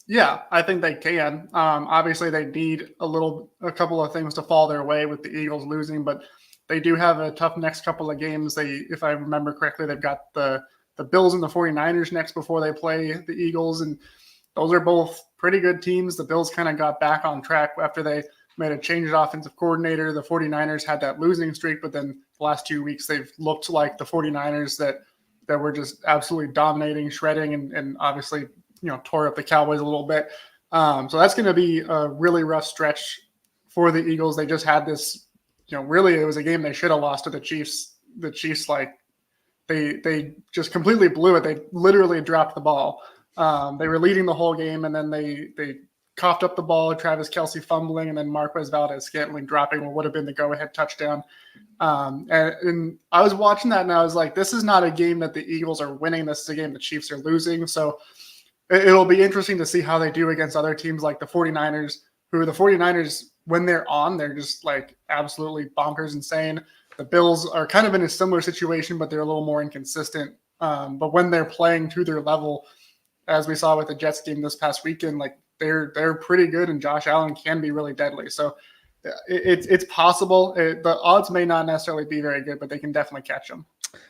Yeah, I think they can. Obviously, they need a couple of things to fall their way with the Eagles losing, but they do have a tough next couple of games. If I remember correctly, they've got the Bills and the 49ers next before they play the Eagles, and those are both pretty good teams. The Bills kind of got back on track after they made a change at offensive coordinator. The 49ers had that losing streak, but then the last 2 weeks they've looked like the 49ers that were just absolutely dominating, shredding, and obviously tore up the Cowboys a little bit. So that's going to be a really rough stretch for the Eagles. They just had this, really it was a game they should have lost to the Chiefs. The Chiefs, like, they just completely blew it. They literally dropped the ball. They were leading the whole game, and then they coughed up the ball, Travis Kelce fumbling, and then Marquez Valdez-Scantling dropping what would have been the go-ahead touchdown. And I was watching that, and I was like, this is not a game that the Eagles are winning. This is a game the Chiefs are losing. So it'll be interesting to see how they do against other teams like the 49ers, when they're on, they're just like absolutely bonkers insane. The Bills are kind of in a similar situation, but they're a little more inconsistent. But when they're playing to their level, as we saw with the Jets game this past weekend, like they're pretty good, and Josh Allen can be really deadly. So it's possible. The odds may not necessarily be very good, but they can definitely catch them.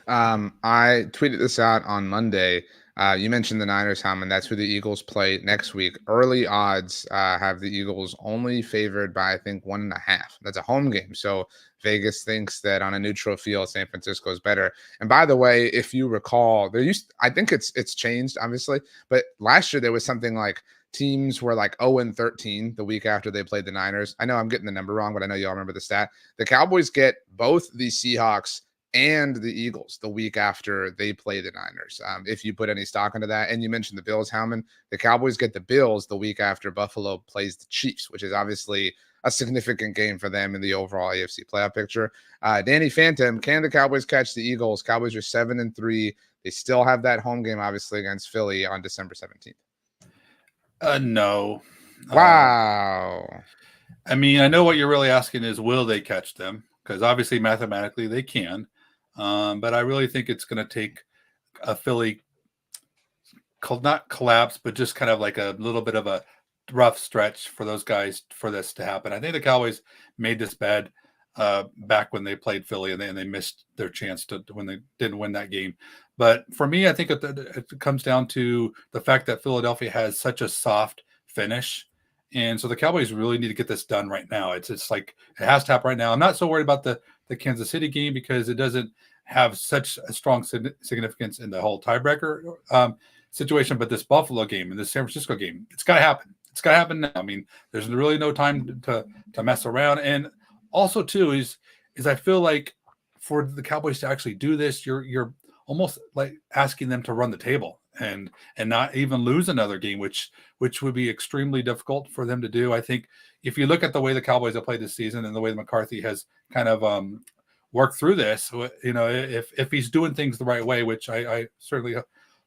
I tweeted this out on Monday. You mentioned the Niners, Howman. That's who the Eagles play next week. Early odds have the Eagles only favored by, I think, 1.5. That's a home game. So Vegas thinks that on a neutral field, San Francisco is better. And by the way, if you recall, I think it's changed, obviously, but last year there was something like teams were like 0-13 the week after they played the Niners. I know I'm getting the number wrong, but I know y'all remember the stat. The Cowboys get both the Seahawks and the Eagles the week after they play the Niners. If you put any stock into that. And you mentioned the Bills, Howman. The Cowboys get the Bills the week after Buffalo plays the Chiefs, which is obviously a significant game for them in the overall AFC playoff picture. Danny Phantom, can the Cowboys catch the Eagles? Cowboys are 7-3. They still have that home game, obviously, against Philly on December 17th. No. Wow. I mean, I know what you're really asking is, will they catch them? Because obviously, mathematically, they can. But I really think it's going to take a Philly, not collapse, but just kind of like a little bit of a rough stretch for those guys for this to happen. I think the Cowboys made this bad back when they played Philly, and they missed their chance when they didn't win that game. But for me, I think it comes down to the fact that Philadelphia has such a soft finish. And so the Cowboys really need to get this done right now. It's like it has to happen right now. I'm not so worried about the Kansas City game because it doesn't have such a strong significance in the whole tiebreaker situation. But this Buffalo game and this San Francisco game, it's got to happen. It's got to happen now. I mean, there's really no time to mess around. And also, too, is I feel like for the Cowboys to actually do this, you're almost like asking them to run the table and not even lose another game, which would be extremely difficult for them to do. I think if you look at the way the Cowboys have played this season and the way McCarthy has kind of worked through this, you know, if he's doing things the right way, which I certainly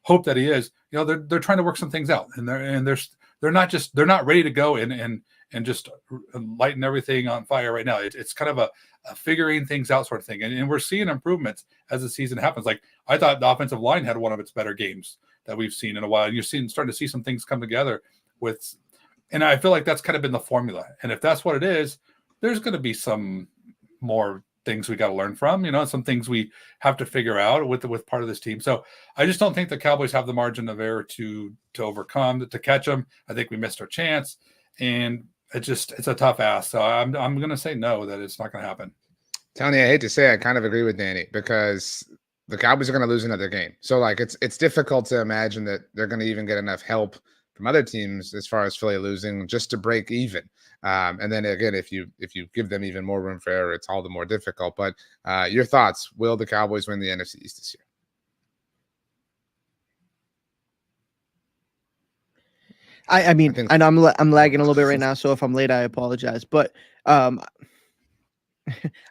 hope that he is, you know, they're trying to work some things out, and they're not ready to go and just lighten everything on fire right now. It's kind of a figuring things out sort of thing, and we're seeing improvements as the season happens. Like I thought the offensive line had one of its better games that we've seen in a while. You're starting to see some things come together and I feel like that's kind of been the formula. And if that's what it is, there's going to be some more things we got to learn from, you know, some things we have to figure out with part of this team. So I just don't think the Cowboys have the margin of error to overcome, to catch them. I think we missed our chance, and it's a tough ask. So I'm going to say no, that it's not going to happen. Tony, I hate to say I kind of agree with Danny because the Cowboys are going to lose another game. So like it's difficult to imagine that they're going to even get enough help from other teams as far as Philly losing just to break even. And then again, if you give them even more room for error, it's all the more difficult. But your thoughts, will the Cowboys win the NFC East this year? I mean, and I'm lagging a little bit right now, so if I'm late, I apologize. But I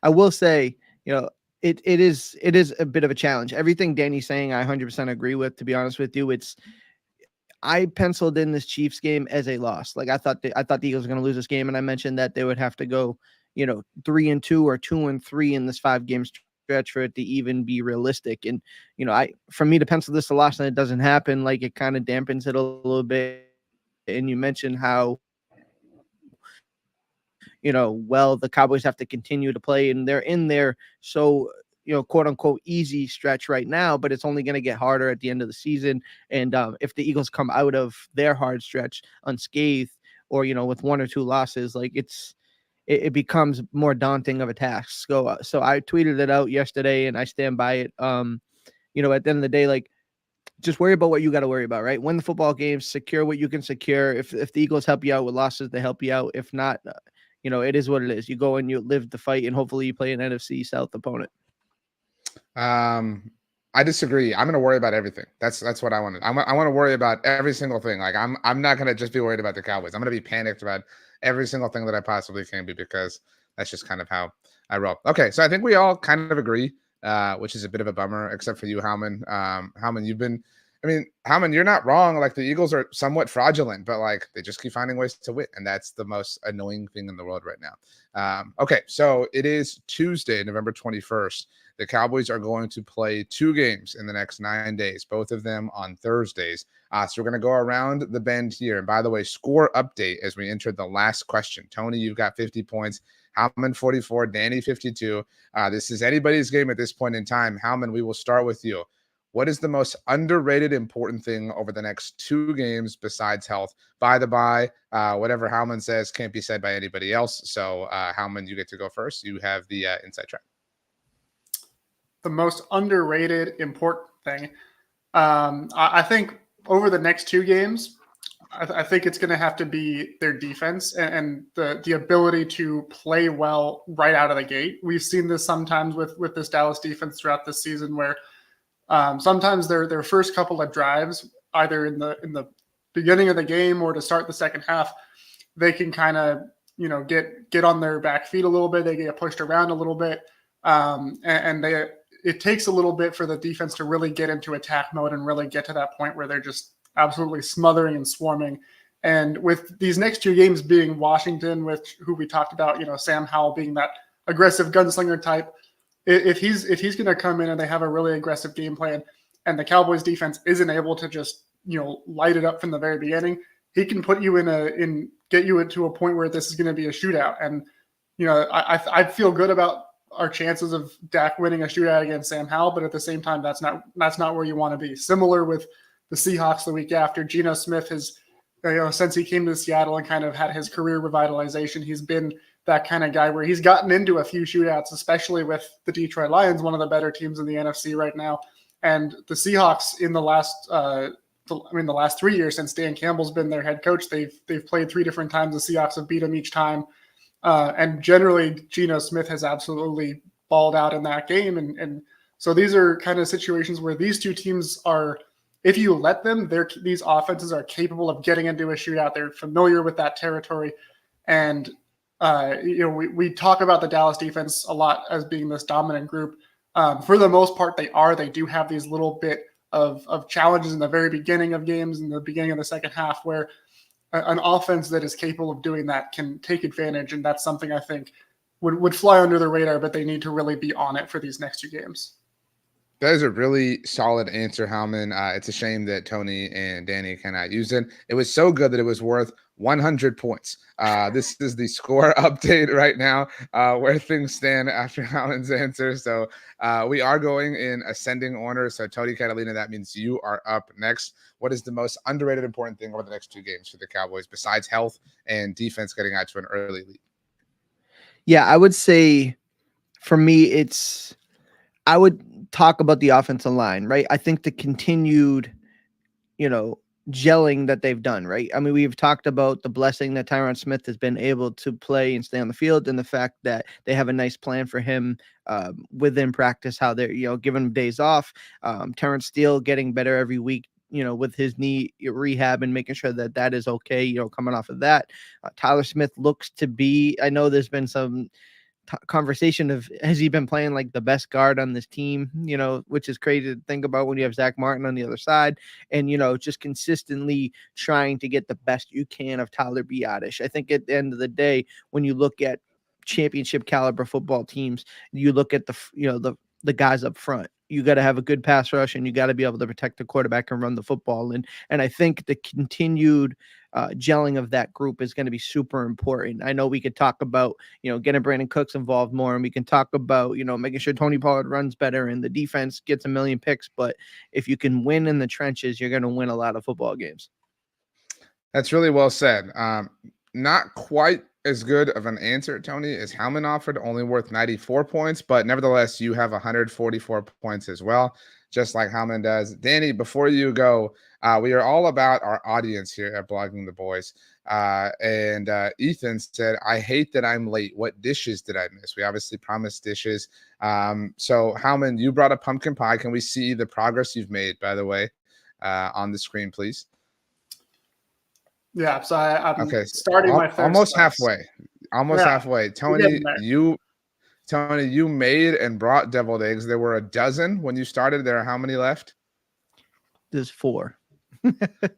will say, you know, it is a bit of a challenge. Everything Danny's saying, I 100% agree with. To be honest with you, I penciled in this Chiefs game as a loss. Like I thought the Eagles were going to lose this game, and I mentioned that they would have to go, you know, 3-2 or 2-3 in this 5-game stretch for it to even be realistic. And you know, for me to pencil this a loss and it doesn't happen, like it kind of dampens it a little bit. And you mentioned how, you know, well, the Cowboys have to continue to play, and they're in there, so, you know, quote unquote easy stretch right now, but it's only going to get harder at the end of the season. And if the Eagles come out of their hard stretch unscathed, or, you know, with 1 or 2 losses, like it becomes more daunting of a task. So I tweeted it out yesterday, and I stand by it. You know, at the end of the day, like, just worry about what you got to worry about, right? Win the football games, secure what you can secure. If the Eagles help you out with losses, they help you out. If not, you know, it is what it is. You go and you live the fight, and hopefully you play an NFC South opponent. I disagree. I'm going to worry about everything. That's what I want. I want to worry about every single thing. Like I'm not going to just be worried about the Cowboys. I'm going to be panicked about every single thing that I possibly can be, because that's just kind of how I roll. Okay, so I think we all kind of agree, which is a bit of a bummer, except for you, Howman. Howman, you've been I mean, Howman, you're not wrong. Like the Eagles are somewhat fraudulent, but like they just keep finding ways to win, and that's the most annoying thing in the world right now. Okay, so it is Tuesday, November 21st. The Cowboys are going to play 2 games in the next 9 days, both of them on Thursdays. So we're going to go around the bend here. And by the way, score update as we entered the last question. Tony, you've got 50 points. Howman 44, Danny 52. This is anybody's game at this point in time. Howman, we will start with you. What is the most underrated important thing over the next 2 games besides health? By the by, whatever Howman says can't be said by anybody else. So Howman, you get to go first. You have the inside track. The most underrated important thing. I think over the next 2 games, I think it's going to have to be their defense and the ability to play well right out of the gate. We've seen this sometimes with this Dallas defense throughout this season where sometimes their first couple of drives, either in the beginning of the game or to start the second half, they can kind of get on their back feet a little bit. They get pushed around a little bit, and it takes a little bit for the defense to really get into attack mode and really get to that point where they're just absolutely smothering and swarming. And with these next 2 games being Washington, with who we talked about, Sam Howell being that aggressive gunslinger type. If he's going to come in and they have a really aggressive game plan and the Cowboys defense isn't able to just, light it up from the very beginning, he can put you get you into a point where this is going to be a shootout. And, I feel good about our chances of Dak winning a shootout against Sam Howell, but at the same time, that's not where you want to be. Similar with the Seahawks the week after. Geno Smith has, since he came to Seattle and kind of had his career revitalization, he's been that kind of guy where he's gotten into a few shootouts, especially with the Detroit Lions, one of the better teams in the NFC right now. And the Seahawks in the last 3 years since Dan Campbell's been their head coach, they've played 3 different times. The Seahawks have beat them each time. And generally, Geno Smith has absolutely balled out in that game. And so these are kind of situations where these 2 teams are, if you let them, these offenses are capable of getting into a shootout. They're familiar with that territory. And we talk about the Dallas defense a lot as being this dominant group. For the most part, they do have these little bit of challenges in the very beginning of games, in the beginning of the second half, where an offense that is capable of doing that can take advantage. And that's something I think would fly under the radar, but they need to really be on it for these next 2 games. That is a really solid answer, Howman. It's a shame that Tony and Danny cannot use it. It was so good that it was worth 100 points. This is the score update right now, where things stand after Howman's answer. So we are going in ascending order. So Tony Catalina, that means you are up next. What is the most underrated important thing over the next 2 games for the Cowboys besides health and defense getting out to an early lead? Yeah, I would say for me, I would talk about the offensive line, right? I think the continued, gelling that they've done, right? I mean, we've talked about the blessing that Tyron Smith has been able to play and stay on the field, and the fact that they have a nice plan for him within practice, how they're, giving him days off. Terrence Steele getting better every week, with his knee rehab and making sure that is okay, coming off of that. Tyler Smith looks to be, I know there's been some conversation of, has he been playing like the best guard on this team, which is crazy to think about when you have Zach Martin on the other side, and just consistently trying to get the best you can of Tyler Biadasz. I think at the end of the day, when you look at championship caliber football teams, you look at the guys up front. You got to have a good pass rush, and you got to be able to protect the quarterback and run the football. And I think the continued gelling of that group is going to be super important. I know we could talk about, getting Brandon Cooks involved more, and we can talk about, making sure Tony Pollard runs better and the defense gets a million picks. But if you can win in the trenches, you're going to win a lot of football games. That's really well said. Not quite as good of an answer, Tony, as Howman offered, only worth 94 points, but nevertheless, you have 144 points as well, just like Howman does. Danny, before you go, we are all about our audience here at Blogging the Boys. And Ethan said, I hate that I'm late. What dishes did I miss? We obviously promised dishes. So Howman, you brought a pumpkin pie. Can we see the progress you've made, by the way, on the screen, please? Yeah, so I'm okay, starting my third almost slice. halfway. Tony, you made and brought deviled eggs. There were a dozen when you started. There are how many left? There's 4.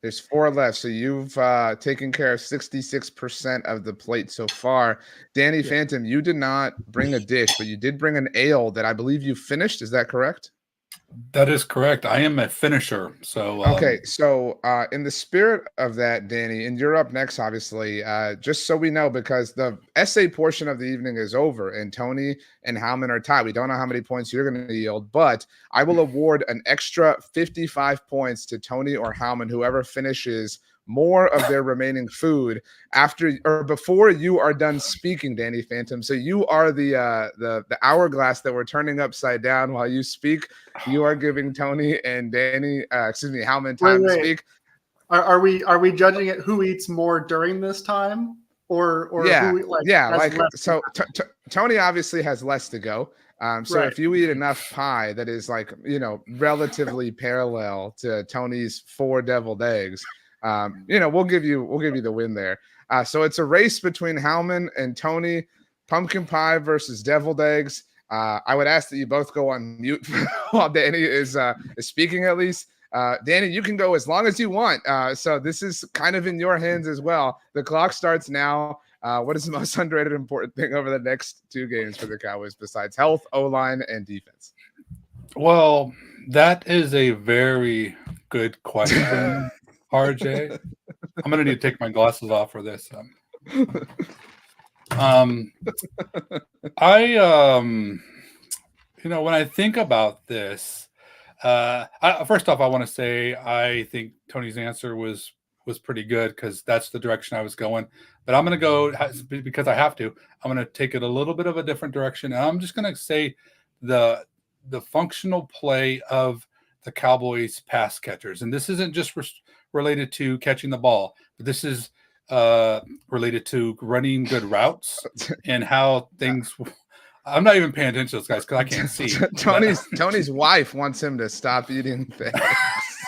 There's 4 left. So you've taken care of 66% of the plate so far. Danny Phantom, you did not bring a dish, but you did bring an ale that I believe you finished. Is that correct? That is correct. I am a finisher. So Okay, so in the spirit of that, Danny, and you're up next, obviously, just so we know, because the essay portion of the evening is over and Tony and Howman are tied. We don't know how many points you're going to yield, but I will award an extra 55 points to Tony or Howman, whoever finishes more of their remaining food after or before you are done speaking, Danny Phantom. So you are the hourglass that we're turning upside down while you speak. You are giving Tony and Danny, Howman time to speak. Are we judging it who eats more during this time, or Tony obviously has less to go. So if you eat enough pie that is relatively parallel to Tony's 4 deviled eggs, we'll give you the win there. So it's a race between Howman and Tony, pumpkin pie versus deviled eggs. I would ask that you both go on mute while Danny is speaking, at least. Danny, you can go as long as you want. So this is kind of in your hands as well. The clock starts now. What is the most underrated important thing over the next 2 games for the Cowboys besides health, O-line, and defense? Well, that is a very good question, RJ. I'm going to need to take my glasses off for this. When I think about this, first off, I want to say I think Tony's answer was pretty good because that's the direction I was going. But I'm going to go, because I have to, I'm going to take it a little bit of a different direction. And I'm just going to say the functional play of the Cowboys pass catchers. And this isn't just related to catching the ball, but this is related to running good routes and how things. I'm not even paying attention to those guys because I can't see. Tony's wife wants him to stop eating things.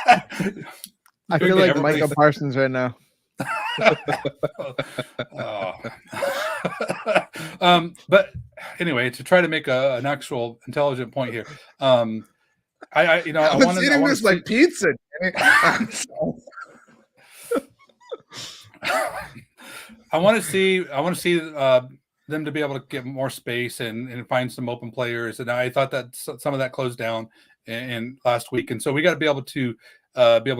I feel like Micah Parsons right now. But anyway, to try to make an actual intelligent point here, I want eating this like pizza. I want to see them to be able to get more space and find some open players. And I thought that some of that closed down in last week. And so we got to be able to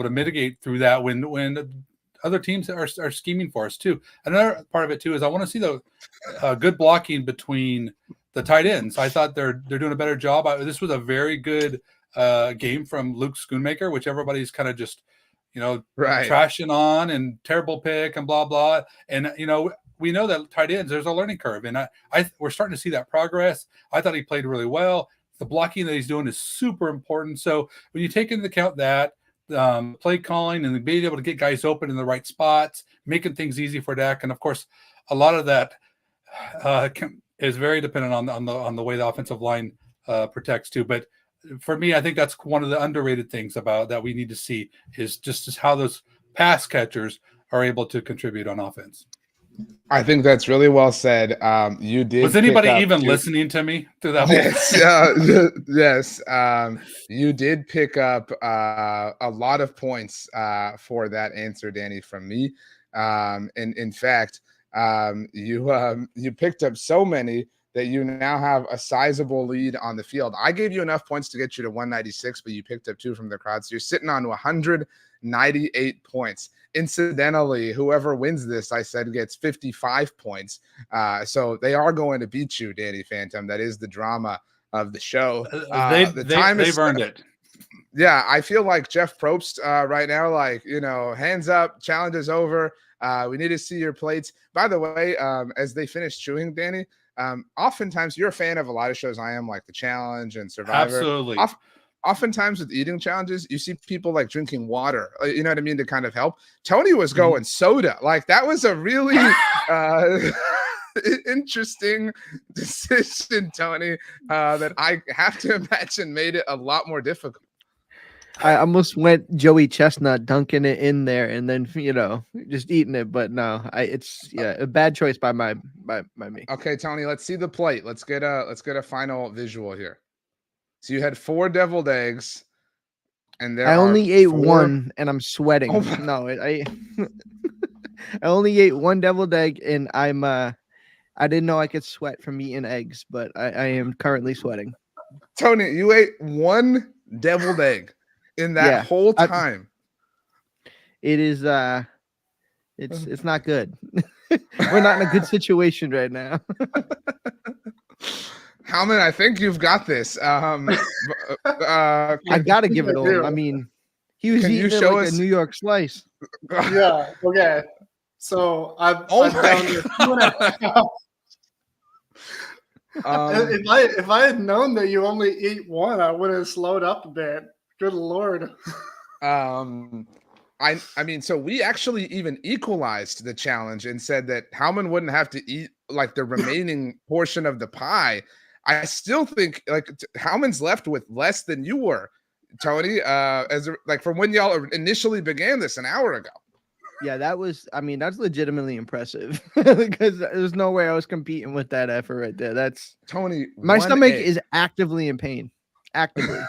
mitigate through that when other teams are scheming for us too. Another part of it too is I want to see the good blocking between the tight ends. I thought they're doing a better job. This was a very good game from Luke Schoonmaker, which everybody's kind of just trashing on and terrible pick and blah blah. And we know that tight ends, there's a learning curve, and we're starting to see that progress. I thought he played really well. The blocking that he's doing is super important. So when you take into account that play calling and being able to get guys open in the right spots, making things easy for Dak, and of course, a lot of that is very dependent on the way the offensive line protects too. But for me, I think that's one of the underrated things about that we need to see is just how those pass catchers are able to contribute on offense. I think that's really well said. You did. Was anybody even listening to me through that? Yes. You did pick up a lot of points for that answer, Danny, from me. And in fact, you picked up so many that you now have a sizable lead on the field. I gave you enough points to get you to 196, but you picked up 2 from the crowd. So you're sitting on 198 points. Incidentally, whoever wins this, I said, gets 55 points. So they are going to beat you, Danny Phantom. That is the drama of the show. They've earned it. Yeah, I feel like Jeff Probst right now, hands up, challenge is over. We need to see your plates. By the way, as they finish chewing, Danny, oftentimes you're a fan of a lot of shows. I am, like The Challenge and Survivor. Absolutely. Oftentimes with eating challenges, you see people like drinking water, you know what I mean, to kind of help. Tony was going soda. Like that was a really interesting decision, Tony, that I have to imagine made it a lot more difficult. I almost went Joey Chestnut dunking it in there and then just eating it, but no, it's a bad choice by me. Okay, Tony, let's see the plate. Let's get a final visual here. So you had 4 deviled eggs. And there I are only ate 4. one, and I'm sweating. Oh my- No, I I only ate one deviled egg, and I didn't know I could sweat from eating eggs, but I am currently sweating. Tony, you ate one deviled egg in that Yeah, whole I- time. It is it's not good. We're not in a good situation right now. Howman, I think you've got this. I gotta give it to him. do. I mean, he was Can you eating it show like us- a New York slice. Yeah. Okay. So I'm Oh my down to 2.5. If I had known that you only eat one, I would have slowed up a bit. Good Lord. I mean, so we actually even equalized the challenge and said that Howman wouldn't have to eat like the remaining portion of the pie. I still think like Howman's left with less than you were, Tony. Like from when y'all initially began this an hour ago. Yeah, that's legitimately impressive because there's no way I was competing with that effort right there. That's Tony, my one stomach egg. is actively in pain. Actively.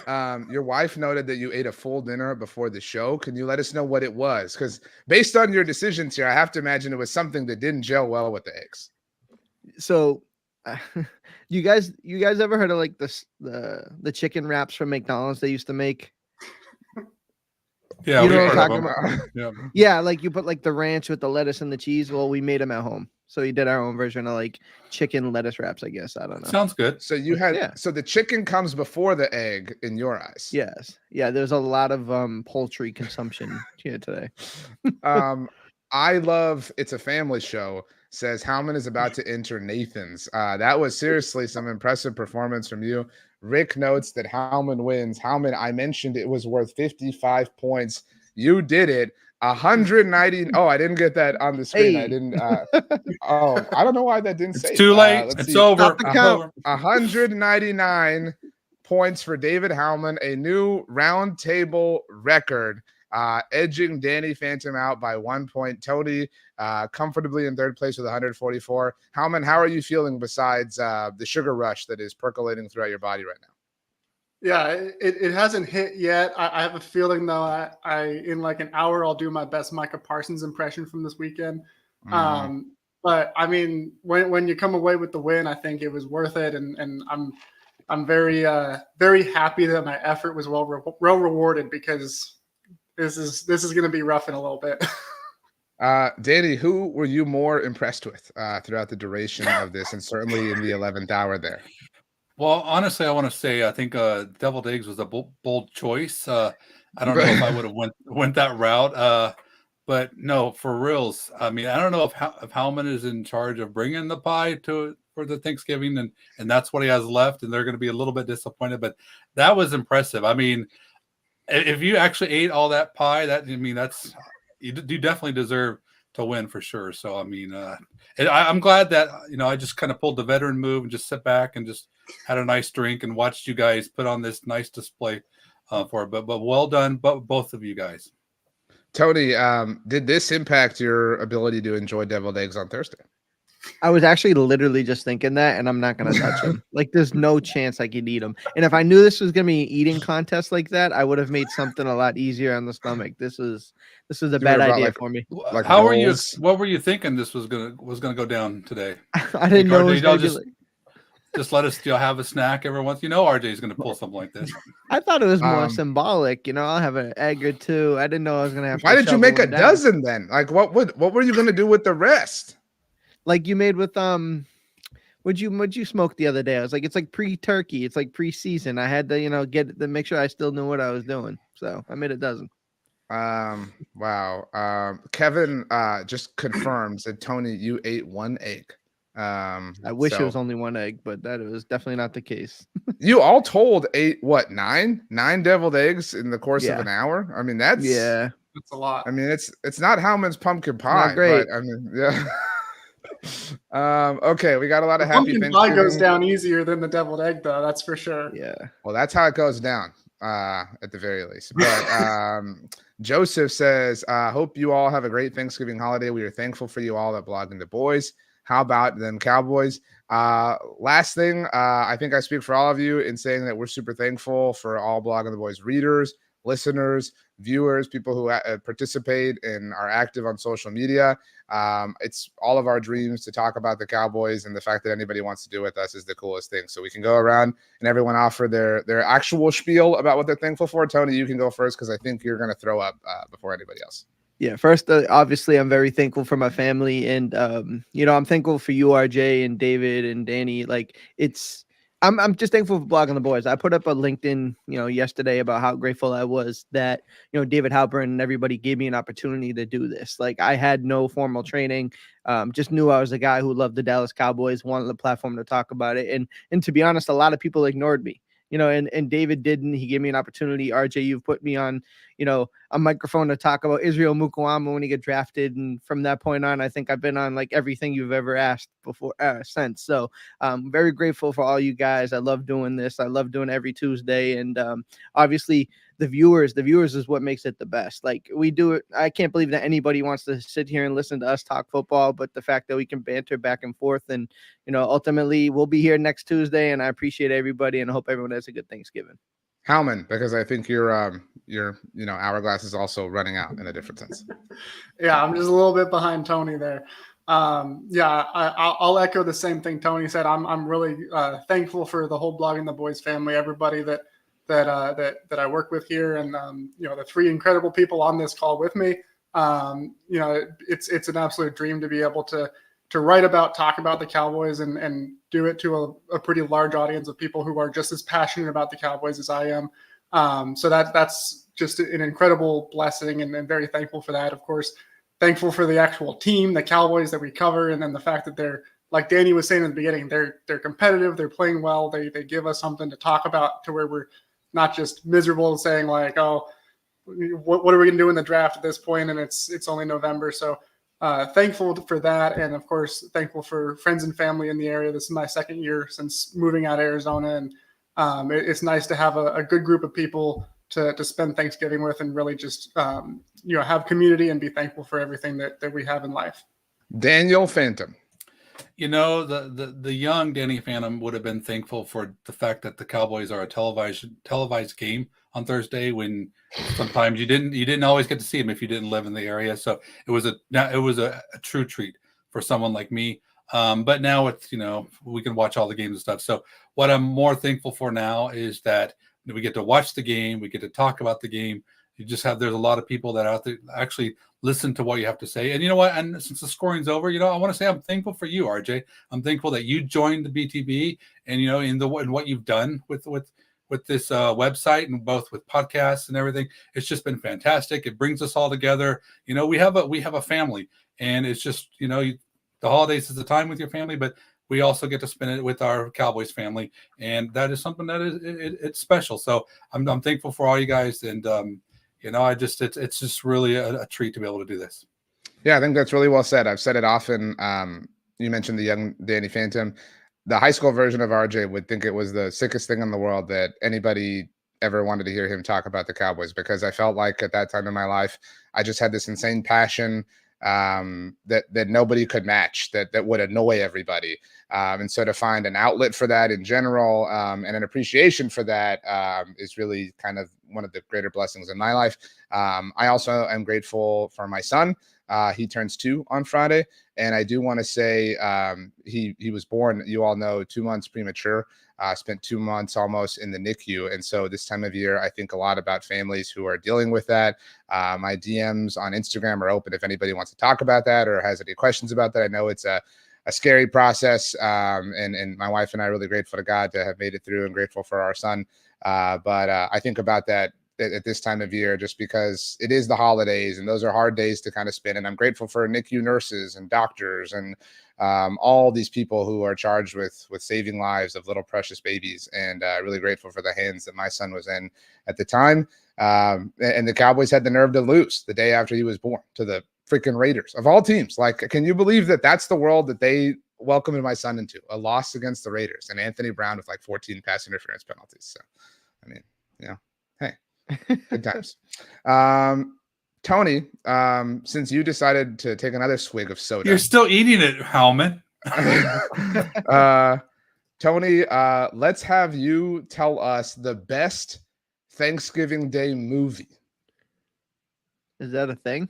Your wife noted that you ate a full dinner before the show. Can you let us know what it was? Because based on your decisions here, I have to imagine it was something that didn't gel well with the eggs. So, you guys ever heard of like the chicken wraps from McDonald's they used to make? Yeah, You we know what I'm heard of talking them. about? Yeah. Yeah, like you put like the ranch with the lettuce and the cheese. Well, we made them at home, so we did our own version of like chicken lettuce wraps. I guess I don't know. Sounds good. So you had Yeah. so the chicken comes before the egg in your eyes. Yes, yeah. There's a lot of poultry consumption here today. I love It's a Family Show says Howman is about to enter Nathan's. That was seriously some impressive performance from you. Rick notes that Howman wins. Howman, I mentioned it was worth 55 points. You did it. 190. Oh, I didn't get that on the screen. I Hey. didn't. I don't know why that didn't It's say. too late. Let's It's see. over. Stop the It's count. over. 199 points for David Howman, a new Roundtable record, edging Danny Phantom out by 1 point. Tony comfortably in third place with 144. Howman, how are you feeling besides the sugar rush that is percolating throughout your body right now? Yeah, it hasn't hit yet. I have a feeling though. I in like an hour I'll do my best Micah Parsons impression from this weekend. But I mean, when you come away with the win, I think it was worth it, and I'm very very happy that my effort was well rewarded because this is going to be rough in a little bit. Danny, who were you more impressed with throughout the duration of this, and certainly in the 11th hour there? Well, honestly, I want to say I think deviled eggs was a bold choice. I don't know if I would have went that route. But no, for reals. I mean, I don't know if Howman is in charge of bringing the pie for the Thanksgiving, and that's what he has left, and they're going to be a little bit disappointed. But that was impressive. I mean, if you actually ate all that pie, that's you definitely deserve to win for sure. So I mean, I'm glad that I just kind of pulled the veteran move and just sit back and just had a nice drink and watched you guys put on this nice display for it. But well done, both of you guys. Tony, did this impact your ability to enjoy deviled eggs on Thursday? I was actually literally just thinking that, and I'm not gonna touch them. Like, there's no chance I could eat them. And if I knew this was gonna be an eating contest like that, I would have made something a lot easier on the stomach. This is a bad idea for me. Like How rolls? what were you thinking this was gonna go down today? I didn't know it was gonna be just let us have a snack every once. RJ's gonna pull something like this. I thought it was more symbolic. I'll have an egg or two. I didn't know I was gonna have. Why did you make a dozen then? Like, what were you gonna do with the rest? Like you made with what'd you smoke the other day? I was like, it's like pre-turkey, it's like pre-season. I had to get to make sure I still knew what I was doing, so I made a dozen. Wow. Kevin just confirms that Tony, you ate one egg. I wish it was only one egg, but that was definitely not the case. You all told ate what, nine deviled eggs in the course of an hour? I mean, that's a lot. I mean, it's not Howman's pumpkin pie, not great. But I mean, yeah. Okay, we got a lot of happy Pumpkin pie goes down easier than the deviled egg, though. That's for sure. Yeah. Well, that's how it goes down, at the very least. But Joseph says, hope you all have a great Thanksgiving holiday. We are thankful for you all at Blogging the Boys. How about them Cowboys? Last thing, I think I speak for all of you in saying that we're super thankful for all Blogging the Boys readers, listeners, viewers, people who participate and are active on social media. It's all of our dreams to talk about the Cowboys, and the fact that anybody wants to do with us is the coolest thing. So we can go around and everyone offer their actual spiel about what they're thankful for. Tony, you can go first because I think you're going to throw up before anybody else. Yeah, first, obviously, I'm very thankful for my family, and I'm thankful for you, RJ, and David, and Danny. Like, I'm just thankful for Blogging the Boys. I put up a LinkedIn, yesterday about how grateful I was that David Halpern and everybody gave me an opportunity to do this. Like, I had no formal training, just knew I was a guy who loved the Dallas Cowboys, wanted the platform to talk about it, and to be honest, a lot of people ignored me. And David didn't. He gave me an opportunity. RJ, you've put me on, a microphone to talk about Israel Mukwama when he got drafted. And from that point on, I think I've been on like everything you've ever asked before since. So I'm very grateful for all you guys. I love doing this. I love doing it every Tuesday. And obviously the viewers is what makes it the best. Like, we do it. I can't believe that anybody wants to sit here and listen to us talk football, but the fact that we can banter back and forth, and ultimately we'll be here next Tuesday, and I appreciate everybody, and I hope everyone has a good Thanksgiving. Howman, because I think your hourglass is also running out in a different sense. Yeah, I'm just a little bit behind Tony there. I'll echo the same thing Tony said. I'm really thankful for the whole Blogging the Boys family, everybody that I work with here, and the three incredible people on this call with me. It's an absolute dream to be able to write about, talk about the Cowboys, and do it to a pretty large audience of people who are just as passionate about the Cowboys as I am. So that's just an incredible blessing, and very thankful for that. Of course, thankful for the actual team, the Cowboys that we cover, and then the fact that they're, like Danny was saying in the beginning, they're competitive, they're playing well, they give us something to talk about, to where we're not just miserable saying like, oh, what are we going to do in the draft at this point? And it's only November. So thankful for that. And of course, thankful for friends and family in the area. This is my second year since moving out of Arizona. And it's nice to have a good group of people to spend Thanksgiving with, and really just, have community and be thankful for everything that we have in life. Daniel Phantom. The young Danny Phantom would have been thankful for the fact that the Cowboys are a televised game on Thursday, when sometimes you didn't always get to see them if you didn't live in the area. So it was a true treat for someone like me. But now it's, we can watch all the games and stuff. So what I'm more thankful for now is that we get to watch the game, we get to talk about the game. There's a lot of people that are out there actually listen to what you have to say. And you know what? And since the scoring's over, I want to say I'm thankful for you, RJ. I'm thankful that you joined the BTB, and in what you've done with this website, and both with podcasts and everything. It's just been fantastic. It brings us all together. We have a family, and it's just the holidays is the time with your family, but we also get to spend it with our Cowboys family, and that is something that it's special. So I'm thankful for all you guys, and it's just really a treat to be able to do this. Yeah, I think that's really well said. I've said it often. You mentioned the young Danny Phantom. The high school version of RJ would think it was the sickest thing in the world that anybody ever wanted to hear him talk about the Cowboys, because I felt like at that time in my life, I just had this insane passion that nobody could match, that would annoy everybody. And so to find an outlet for that in general, and an appreciation for that, is really kind of one of the greater blessings in my life. I also am grateful for my son. He turns 2 on Friday, and I do want to say he was born, you all know, 2 months premature. Spent 2 months almost in the NICU. And so this time of year, I think a lot about families who are dealing with that. My DMs on Instagram are open if anybody wants to talk about that or has any questions about that. I know it's a scary process, and my wife and I are really grateful to God to have made it through, and grateful for our son. But I think about that at this time of year, just because it is the holidays, and those are hard days to kind of spend. And I'm grateful for NICU nurses and doctors and all these people who are charged with saving lives of little precious babies, and really grateful for the hands that my son was in at the time. And the Cowboys had the nerve to lose the day after he was born to the freaking Raiders of all teams. Like, can you believe that that's the world that they welcomed my son into? A loss against the Raiders, and Anthony Brown with like 14 pass interference penalties. So, I mean, hey, good times. Tony, since you decided to take another swig of soda. You're still eating it, Howman. Tony, let's have you tell us the best Thanksgiving Day movie. Is that a thing?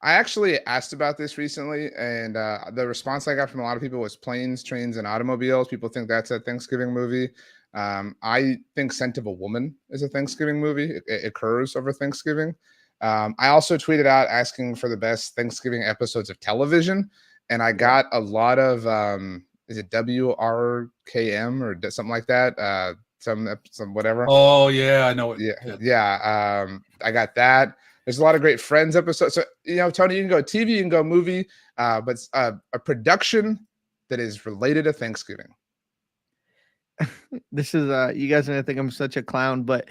I actually asked about this recently, and the response I got from a lot of people was Planes, Trains, and Automobiles. People think that's a Thanksgiving movie. I think Scent of a Woman is a Thanksgiving movie. It occurs over Thanksgiving. I also tweeted out asking for the best Thanksgiving episodes of television, and I got a lot of is it WRKM or something like that? Some whatever. Oh yeah, I know it. Yeah. I got that. There's a lot of great Friends episodes. So, Tony, you can go TV, you can go movie, but a production that is related to Thanksgiving. This is you guys are gonna think I'm such a clown, but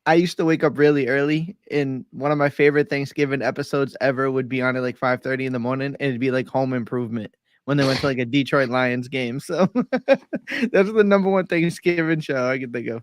I used to wake up really early, and one of my favorite Thanksgiving episodes ever would be on at like 5:30 in the morning, and it'd be like Home Improvement when they went to like a Detroit Lions game. So that's the number one Thanksgiving show I can think of.